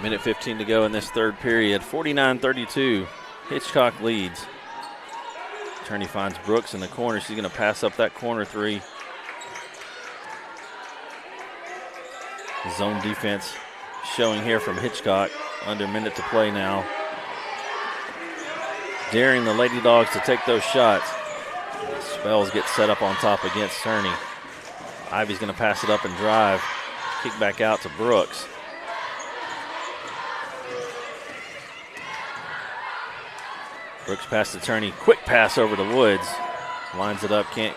Minute 15 to go in this third period. 49-32. Hitchcock leads. Attorney finds Brooks in the corner. She's going to pass up that corner three. Zone defense showing here from Hitchcock. Under a minute to play now. Daring the Lady Dogs to take those shots. Spells get set up on top against Turney. Ivy's going to pass it up and drive. Kick back out to Brooks. Brooks pass to Turney. Quick pass over to Woods. Lines it up, can't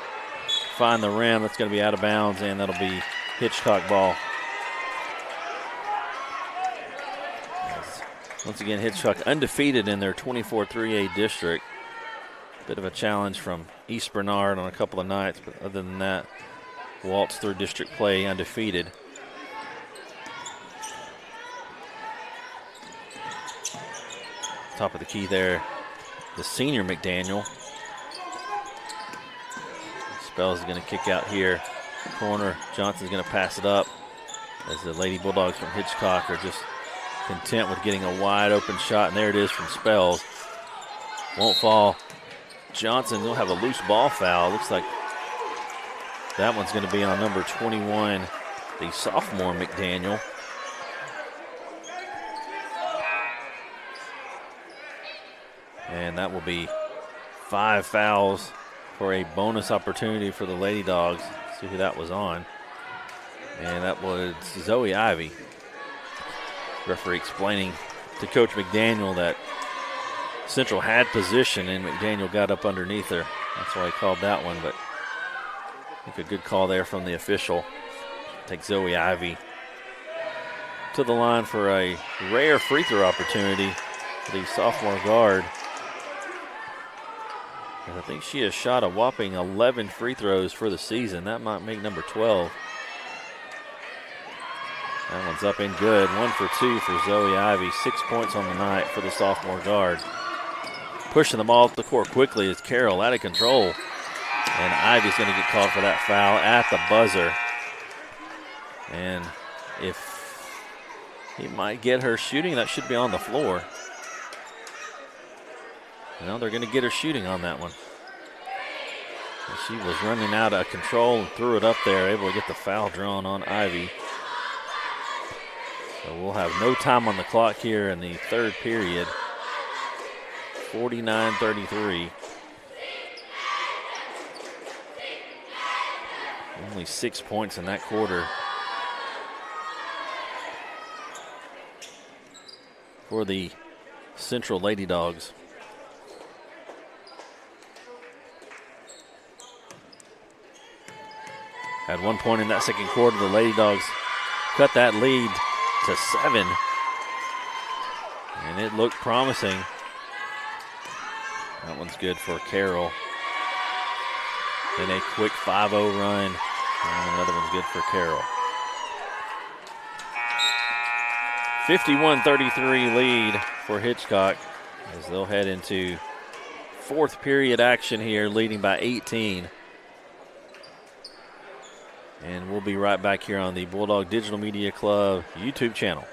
find the rim. That's going to be out of bounds, and that'll be Hitchcock ball. Once again, Hitchcock undefeated in their 24-3A district. Bit of a challenge from East Bernard on a couple of nights, but other than that, waltz through district play undefeated. Top of the key there, the senior McDaniel. Spells is going to kick out here. Corner, Johnson's going to pass it up as the Lady Bulldogs from Hitchcock are just content with getting a wide open shot, and there it is from Spells. Won't fall. Johnson will have a loose ball foul. Looks like that one's going to be on number 21, the sophomore McDaniel. And that will be 5 fouls for a bonus opportunity for the Lady Dogs. See who that was on. And that was Zoe Ivy. Referee explaining to Coach McDaniel that Central had position and McDaniel got up underneath her. That's why he called that one, but I think a good call there from the official. Take Zoe Ivy to the line for a rare free throw opportunity for the sophomore guard. And I think she has shot a whopping 11 free throws for the season. That might make number 12. That one's up and good. 1 for 2 for Zoe Ivy. 6 points on the night for the sophomore guard. Pushing the ball up the court quickly is Carroll, out of control. And Ivy's going to get called for that foul at the buzzer. And if he might get her shooting, that should be on the floor. No, they're going to get her shooting on that one. And she was running out of control and threw it up there, able to get the foul drawn on Ivy. So we'll have no time on the clock here in the third period. 49-33. Only 6 points in that quarter for the Central Lady Dogs. At one point in that second quarter, the Lady Dogs cut that lead to 7. And it looked promising. That one's good for Carroll. Then a quick 5-0 run. And another one's good for Carroll. 51-33 lead for Hitchcock as they'll head into fourth period action here, leading by 18. And we'll be right back here on the Bulldog Digital Media Club YouTube channel.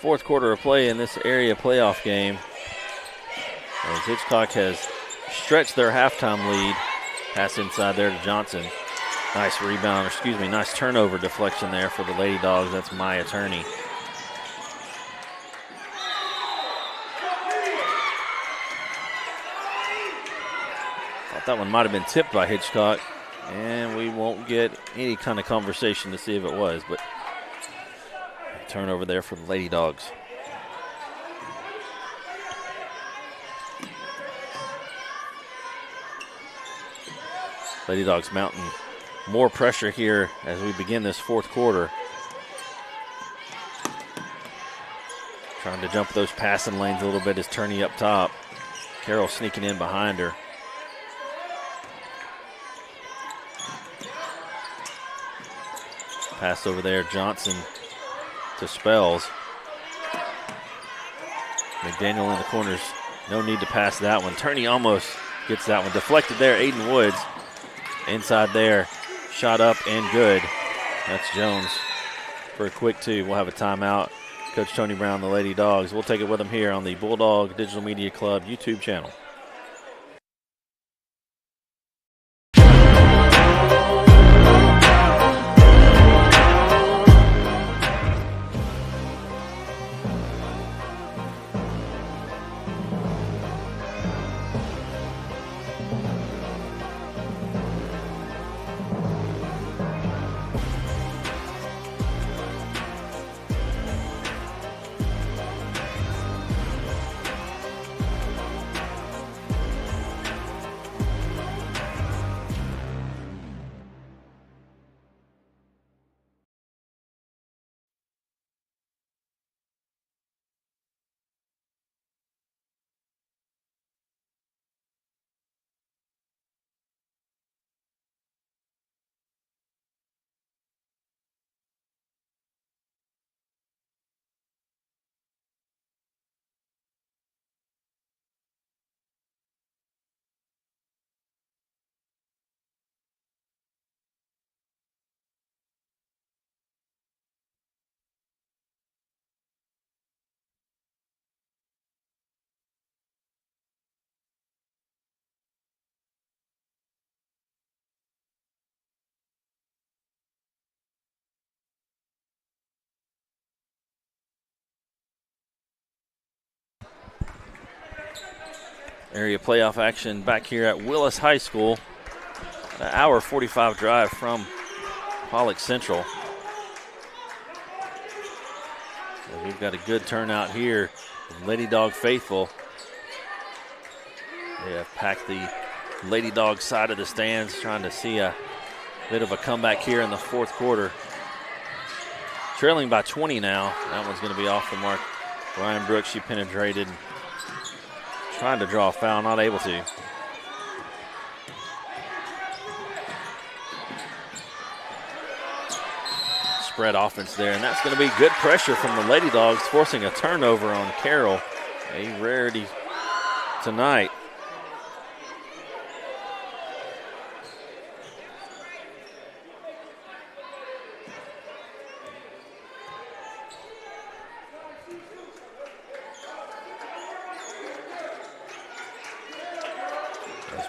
fourth quarter of play in this area playoff game, as Hitchcock has stretched their halftime lead. Pass inside there to Johnson. Nice rebound, nice turnover deflection there for the Lady Dogs. That's my attorney. Thought that one might have been tipped by Hitchcock, and we won't get any kind of conversation to see if it was, but turnover there for the Lady Dogs. Lady Dogs mounting more pressure here as we begin this fourth quarter. Trying to jump those passing lanes a little bit is Turney up top. Carroll sneaking in behind her. Pass over there, Johnson to Spells. McDaniel in the corners. No need to pass that one. Turney almost gets that one. Deflected there, Aiden Woods. Inside there, shot up and good. That's Jones for a quick two. We'll have a timeout. Coach Tony Brown, the Lady Dogs. We'll take it with him here on the Bulldog Digital Media Club YouTube channel. Area playoff action back here at Willis High School. An hour 45 drive from Pollock Central. So we've got a good turnout here. Lady Dog faithful. They have packed the Lady Dog side of the stands, trying to see a bit of a comeback here in the fourth quarter. Trailing by 20 now. That one's going to be off the mark. Ryan Brooks, she penetrated. Trying to draw a foul, not able to. Spread offense there, and that's going to be good pressure from the Lady Dogs, forcing a turnover on Carroll. A rarity tonight.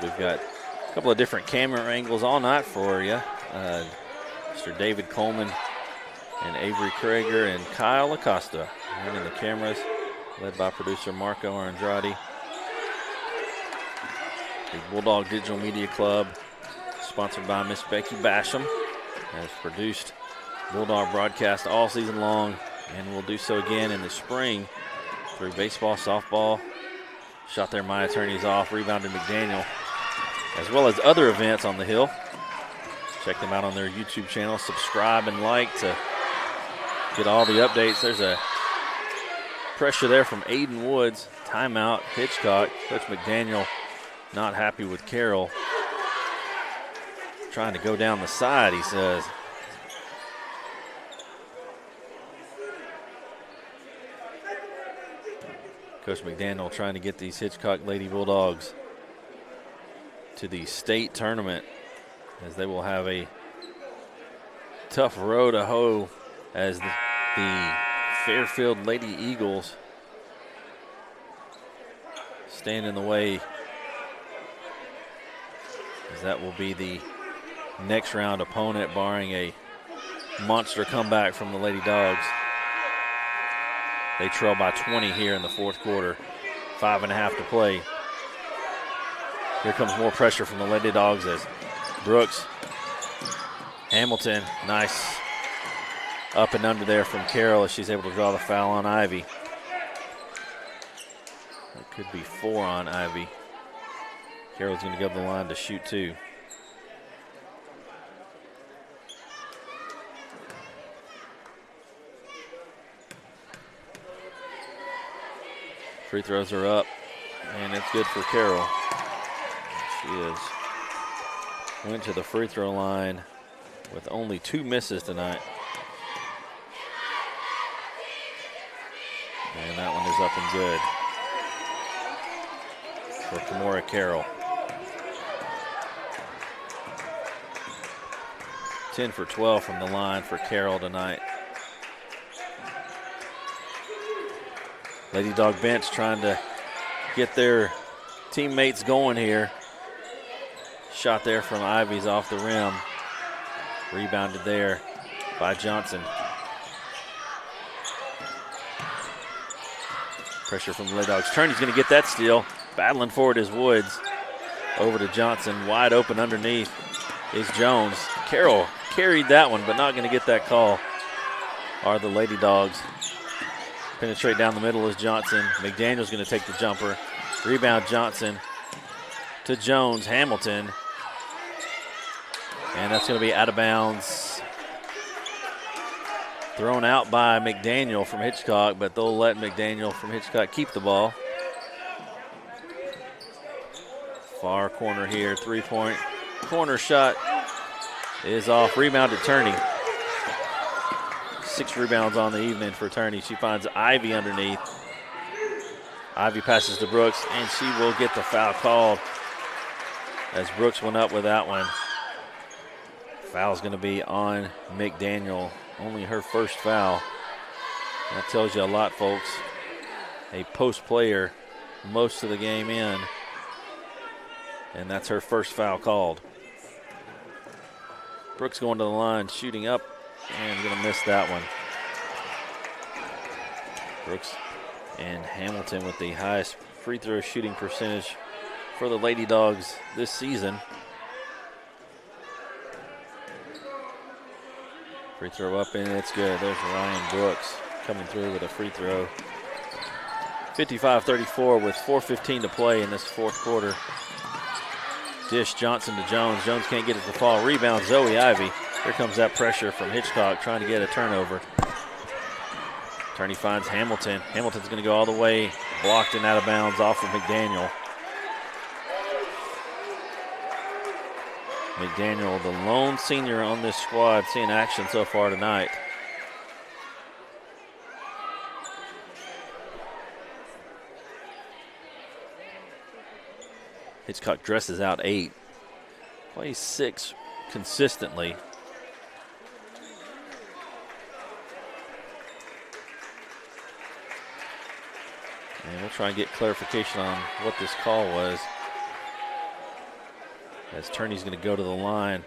We've got a couple of different camera angles all night for you. Mr. David Coleman and Avery Krager and Kyle Acosta running the cameras, led by producer Marco Andrade. The Bulldog Digital Media Club, sponsored by Miss Becky Basham, has produced Bulldog broadcast all season long and will do so again in the spring through baseball, softball. Shot there, my attorney's off, rebounded McDaniel, as well as other events on the Hill. Check them out on their YouTube channel. Subscribe and like to get all the updates. There's a pressure there from Aiden Woods. Timeout, Hitchcock. Coach McDaniel not happy with Carroll. Trying to go down the side, he says. Coach McDaniel trying to get these Hitchcock Lady Bulldogs to the state tournament, as they will have a tough row to hoe as the Fairfield Lady Eagles stand in the way, as that will be the next round opponent, barring a monster comeback from the Lady Dogs. They trail by 20 here in the fourth quarter. 5.5 to play. Here comes more pressure from the Lady Dogs as Brooks, Hamilton, nice up and under there from Carroll as she's able to draw the foul on Ivy. That could be 4 on Ivy. Carroll's going to go to the line to shoot 2. Free throws are up, and it's good for Carroll. She went to the free throw line with only 2 misses tonight. And that one is up and good for Kimora Carroll. 10 for 12 from the line for Carroll tonight. Lady Dog bench trying to get their teammates going here. Shot there from Ivy's off the rim. Rebounded there by Johnson. Pressure from the Lady Dogs. Turney's going to get that steal. Battling for it is Woods. Over to Johnson. Wide open underneath is Jones. Carroll carried that one, but not going to get that call. Are the Lady Dogs. Penetrate down the middle is Johnson. McDaniel's going to take the jumper. Rebound Johnson to Jones. Hamilton. And that's going to be out of bounds. Thrown out by McDaniel from Hitchcock, but they'll let McDaniel from Hitchcock keep the ball. Far corner here, 3-point corner shot is off. Rebounded Turney. 6 rebounds on the evening for Turney. She finds Ivy underneath. Ivy passes to Brooks, and she will get the foul called as Brooks went up with that one. Foul's going to be on McDaniel. Only her first foul. That tells you a lot, folks. A post player most of the game in, and that's her first foul called. Brooks going to the line, shooting up, and going to miss that one. Brooks and Hamilton with the highest free throw shooting percentage for the Lady Dogs this season. Free throw up, and it's good. There's Ryan Brooks coming through with a free throw. 55-34 with 4:15 to play in this fourth quarter. Dish Johnson to Jones. Jones can't get it to fall. Rebound Zoe Ivy. Here comes that pressure from Hitchcock trying to get a turnover. Turney finds Hamilton. Hamilton's going to go all the way. Blocked and out of bounds off of McDaniel. McDaniel, the lone senior on this squad, seeing action so far tonight. Hitchcock dresses out 8. Plays 6 consistently. And we'll try and get clarification on what this call was, as Turney's going to go to the line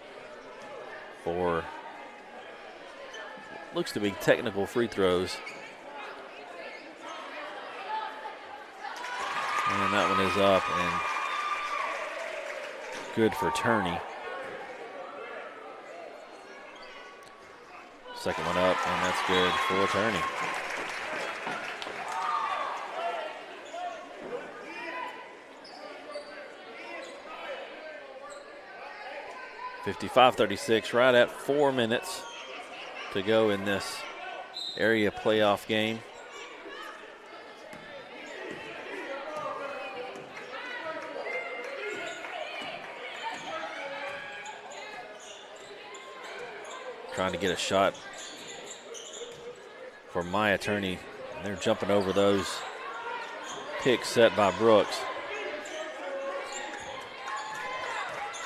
for, looks to be technical free throws. And that one is up and good for Turney. Second one up, and that's good for Turney. (55-36), right at 4 minutes to go in this area playoff game. Trying to get a shot for Maya Turney. They're jumping over those picks set by Brooks.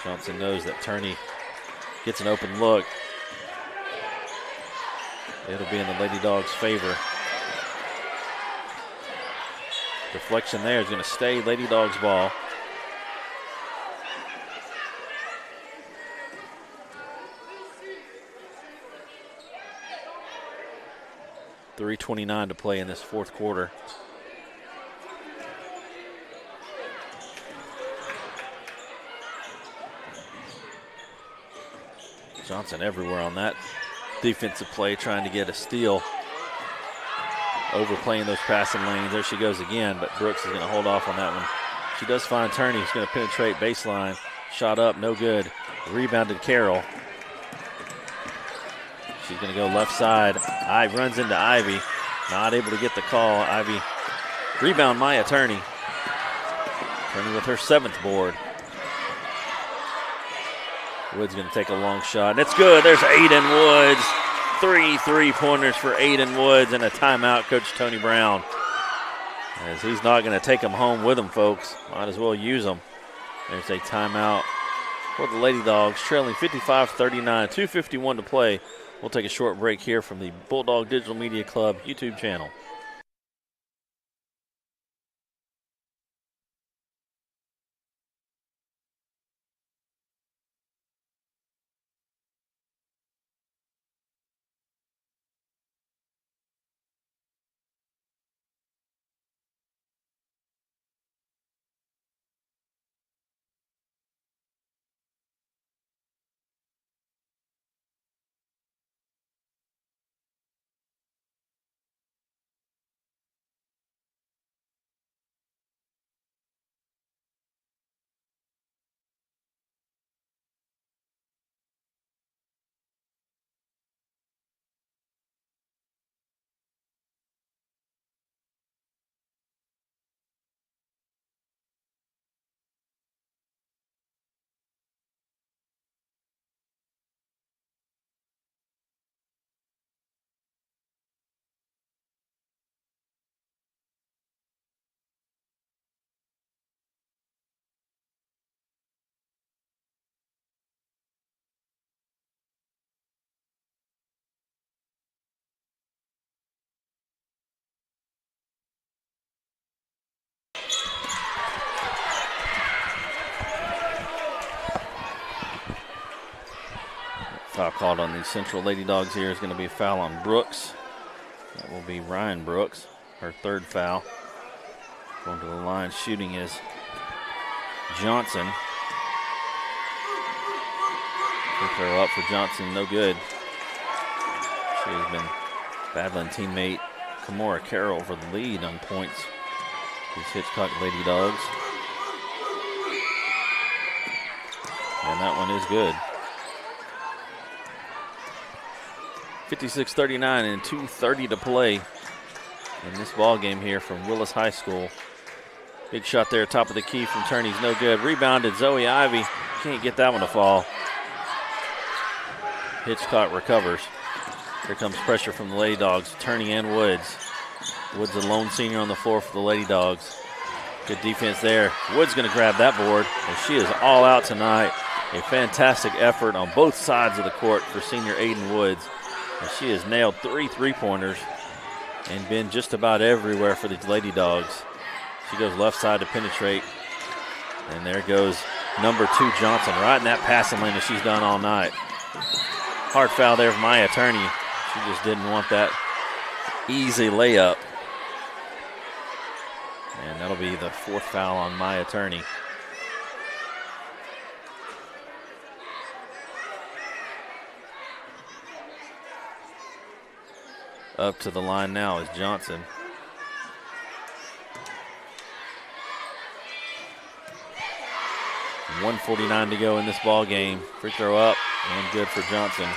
Johnson knows that Turney gets an open look. It'll be in the Lady Dogs' favor. Deflection there is going to stay Lady Dogs ball. .329 to play in this fourth quarter. Johnson everywhere on that defensive play, trying to get a steal. Overplaying those passing lanes. There she goes again, but Brooks is going to hold off on that one. She does find Turney, who's going to penetrate baseline. Shot up, no good. Rebounded Carroll. She's going to go left side. Runs into Ivy. Not able to get the call. Ivy. Rebound Maya Turney. Turney with her 7th board. Woods going to take a long shot, and it's good. There's Aiden Woods. 3 3-pointers for Aiden Woods, and a timeout, Coach Tony Brown. As he's not going to take them home with him, folks. Might as well use them. There's a timeout for the Lady Dogs, trailing 55-39, 2:51 to play. We'll take a short break here from the Bulldog Digital Media Club YouTube channel. Foul called on the Central Lady Dogs here is going to be a foul on Brooks. That will be Ryan Brooks, her 3rd foul. Going to the line, shooting is Johnson. Free throw up for Johnson, no good. She has been battling teammate Kimora Carroll for the lead on points. These Hitchcock Lady Dogs. And that one is good. 56-39 and 2:30 to play in this ball game here from Willis High School. Big shot there, top of the key from Turney's no good. Rebounded Zoe Ivy. Can't get that one to fall. Hitchcock recovers. Here comes pressure from the Lady Dogs. Turney and Woods. Woods, the lone senior on the floor for the Lady Dogs. Good defense there. Woods going to grab that board, and she is all out tonight. A fantastic effort on both sides of the court for senior Aiden Woods. And she has nailed 3 3-pointers and been just about everywhere for the Lady Dogs. She goes left side to penetrate. And there goes number 2 Johnson right in that passing lane that she's done all night. Hard foul there for Maya Turney. She just didn't want that easy layup. And that'll be the 4th foul on Maya Turney. Up to the line now is Johnson. .149 to go in this ball game. Free throw up and good for Johnson.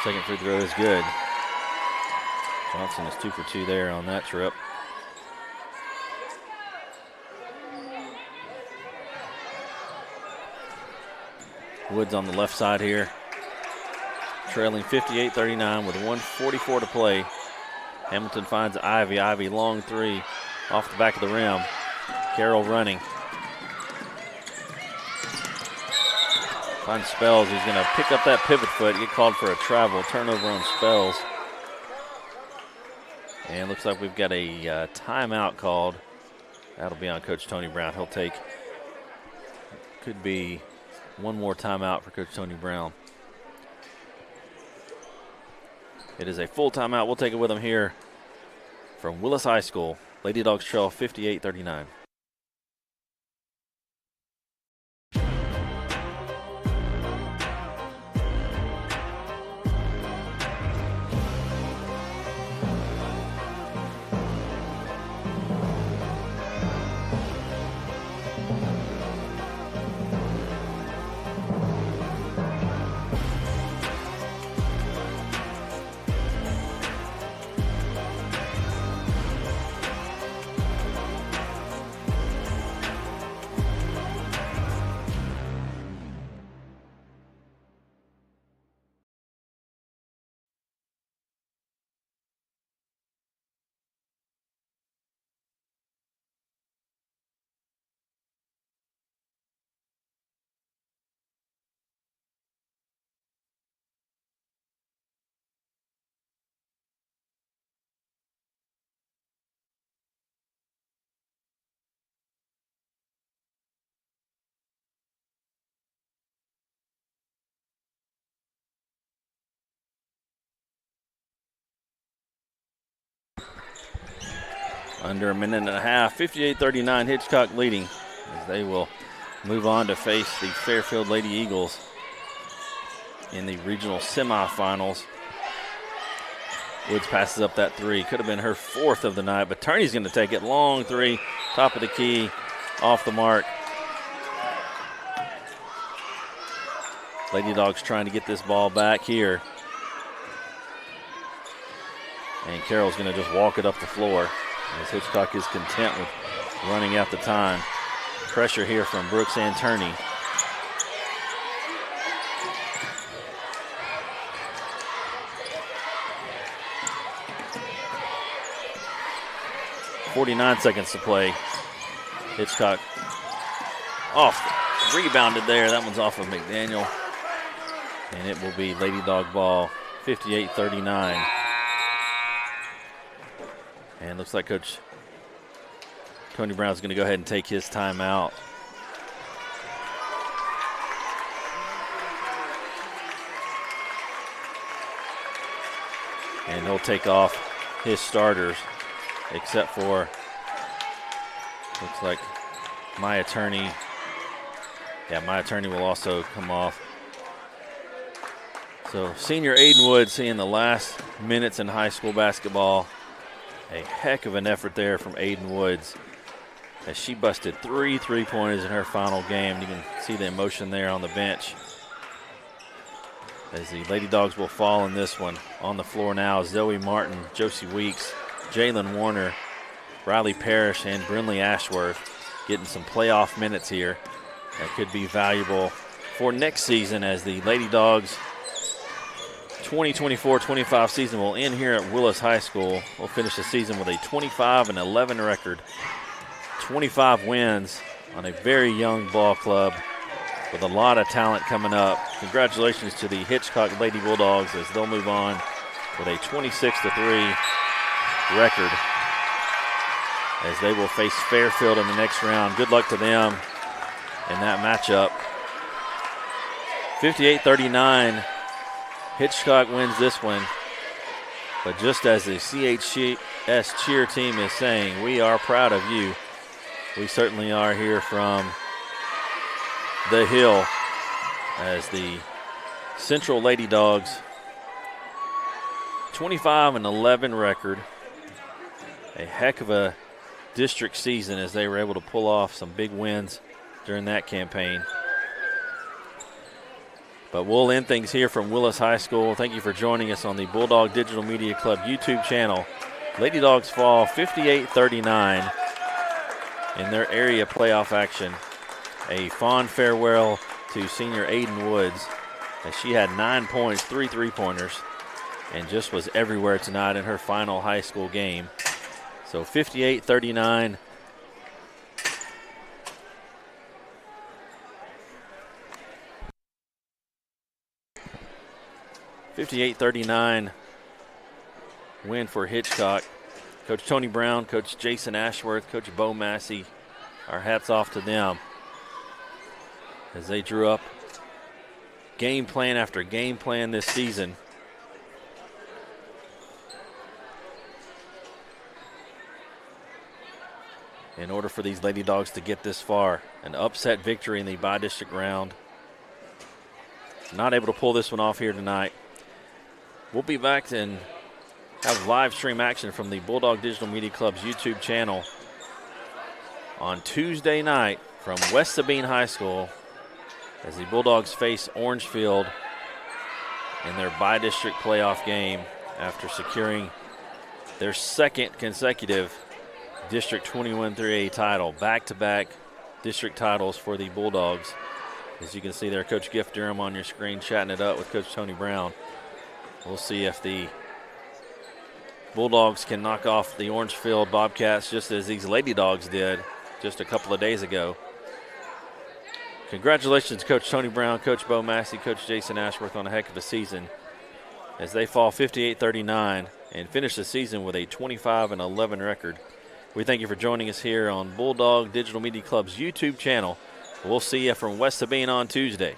Second free throw is good. Johnson is 2 for 2 there on that trip. Woods on the left side here. Trailing 58-39 with 1:44 to play. Hamilton finds Ivy. Ivy long 3 off the back of the rim. Carroll running. Finds Spells, who's going to pick up that pivot foot, get called for a travel, turnover on Spells. And looks like we've got a timeout called. That'll be on Coach Tony Brown. He'll take, could be one more timeout for Coach Tony Brown. It is a full timeout. We'll take it with him here from Willis High School. Lady Dogs trail 58-39. Under a minute and a half, 58-39, Hitchcock leading as they will move on to face the Fairfield Lady Eagles in the regional semifinals. Woods passes up that three. Could have been her fourth of the night, but Turney's going to take it. Long three, top of the key, off the mark. Lady Dogs trying to get this ball back here. And Carroll's going to just walk it up the floor, as Hitchcock is content with running out the time. Pressure here from Brooks and Turney. .49 seconds to play. Hitchcock off, rebounded there. That one's off of McDaniel. And it will be Lady Dog ball, 58-39. And looks like Coach Tony Brown's going to go ahead and take his timeout. And he'll take off his starters, except for, looks like Maya Turney. Yeah, Maya Turney will also come off. So senior Aiden Wood seeing the last minutes in high school basketball. A heck of an effort there from Aiden Woods as she busted 3 3-pointers in her final game. You can see the emotion there on the bench as the Lady Dogs will fall in this one. On the floor now, Zoe Martin, Josie Weeks, Jalen Warner, Riley Parrish, and Brinley Ashworth getting some playoff minutes here that could be valuable for next season, as the Lady Dogs 2024-25 season will end here at Willis High School. We'll finish the season with a 25-11 record, 25 wins on a very young ball club with a lot of talent coming up. Congratulations to the Hitchcock Lady Bulldogs as they'll move on with a 26-3 record as they will face Fairfield in the next round. Good luck to them in that matchup. 58-39. Hitchcock wins this one, but just as the CHS cheer team is saying, we are proud of you. We certainly are here from the Hill as the Central Lady Dogs 25-11 record. A heck of a district season as they were able to pull off some big wins during that campaign. But we'll end things here from Willis High School. Thank you for joining us on the Bulldog Digital Media Club YouTube channel. Lady Dogs fall 58-39 in their area playoff action. A fond farewell to senior Aiden Woods as she had 9 points, 3 3-pointers, and just was everywhere tonight in her final high school game. So 58-39, 58-39 win for Hitchcock. Coach Tony Brown, Coach Jason Ashworth, Coach Bo Massey, our hats off to them as they drew up game plan after game plan this season. In order for these Lady Dogs to get this far, an upset victory in the bi-district round. Not able to pull this one off here tonight. We'll be back and have live stream action from the Bulldog Digital Media Club's YouTube channel on Tuesday night from West Sabine High School as the Bulldogs face Orangefield in their bi-district playoff game after securing their second consecutive District 21 3A title. Back-to-back district titles for the Bulldogs. As you can see there, Coach Gift Durham on your screen chatting it up with Coach Tony Brown. We'll see if the Bulldogs can knock off the Orangefield Bobcats just as these Lady Dogs did just a couple of days ago. Congratulations, Coach Tony Brown, Coach Bo Massey, Coach Jason Ashworth on a heck of a season as they fall 58-39 and finish the season with a 25-11 record. We thank you for joining us here on Bulldog Digital Media Club's YouTube channel. We'll see you from West Sabine on Tuesday.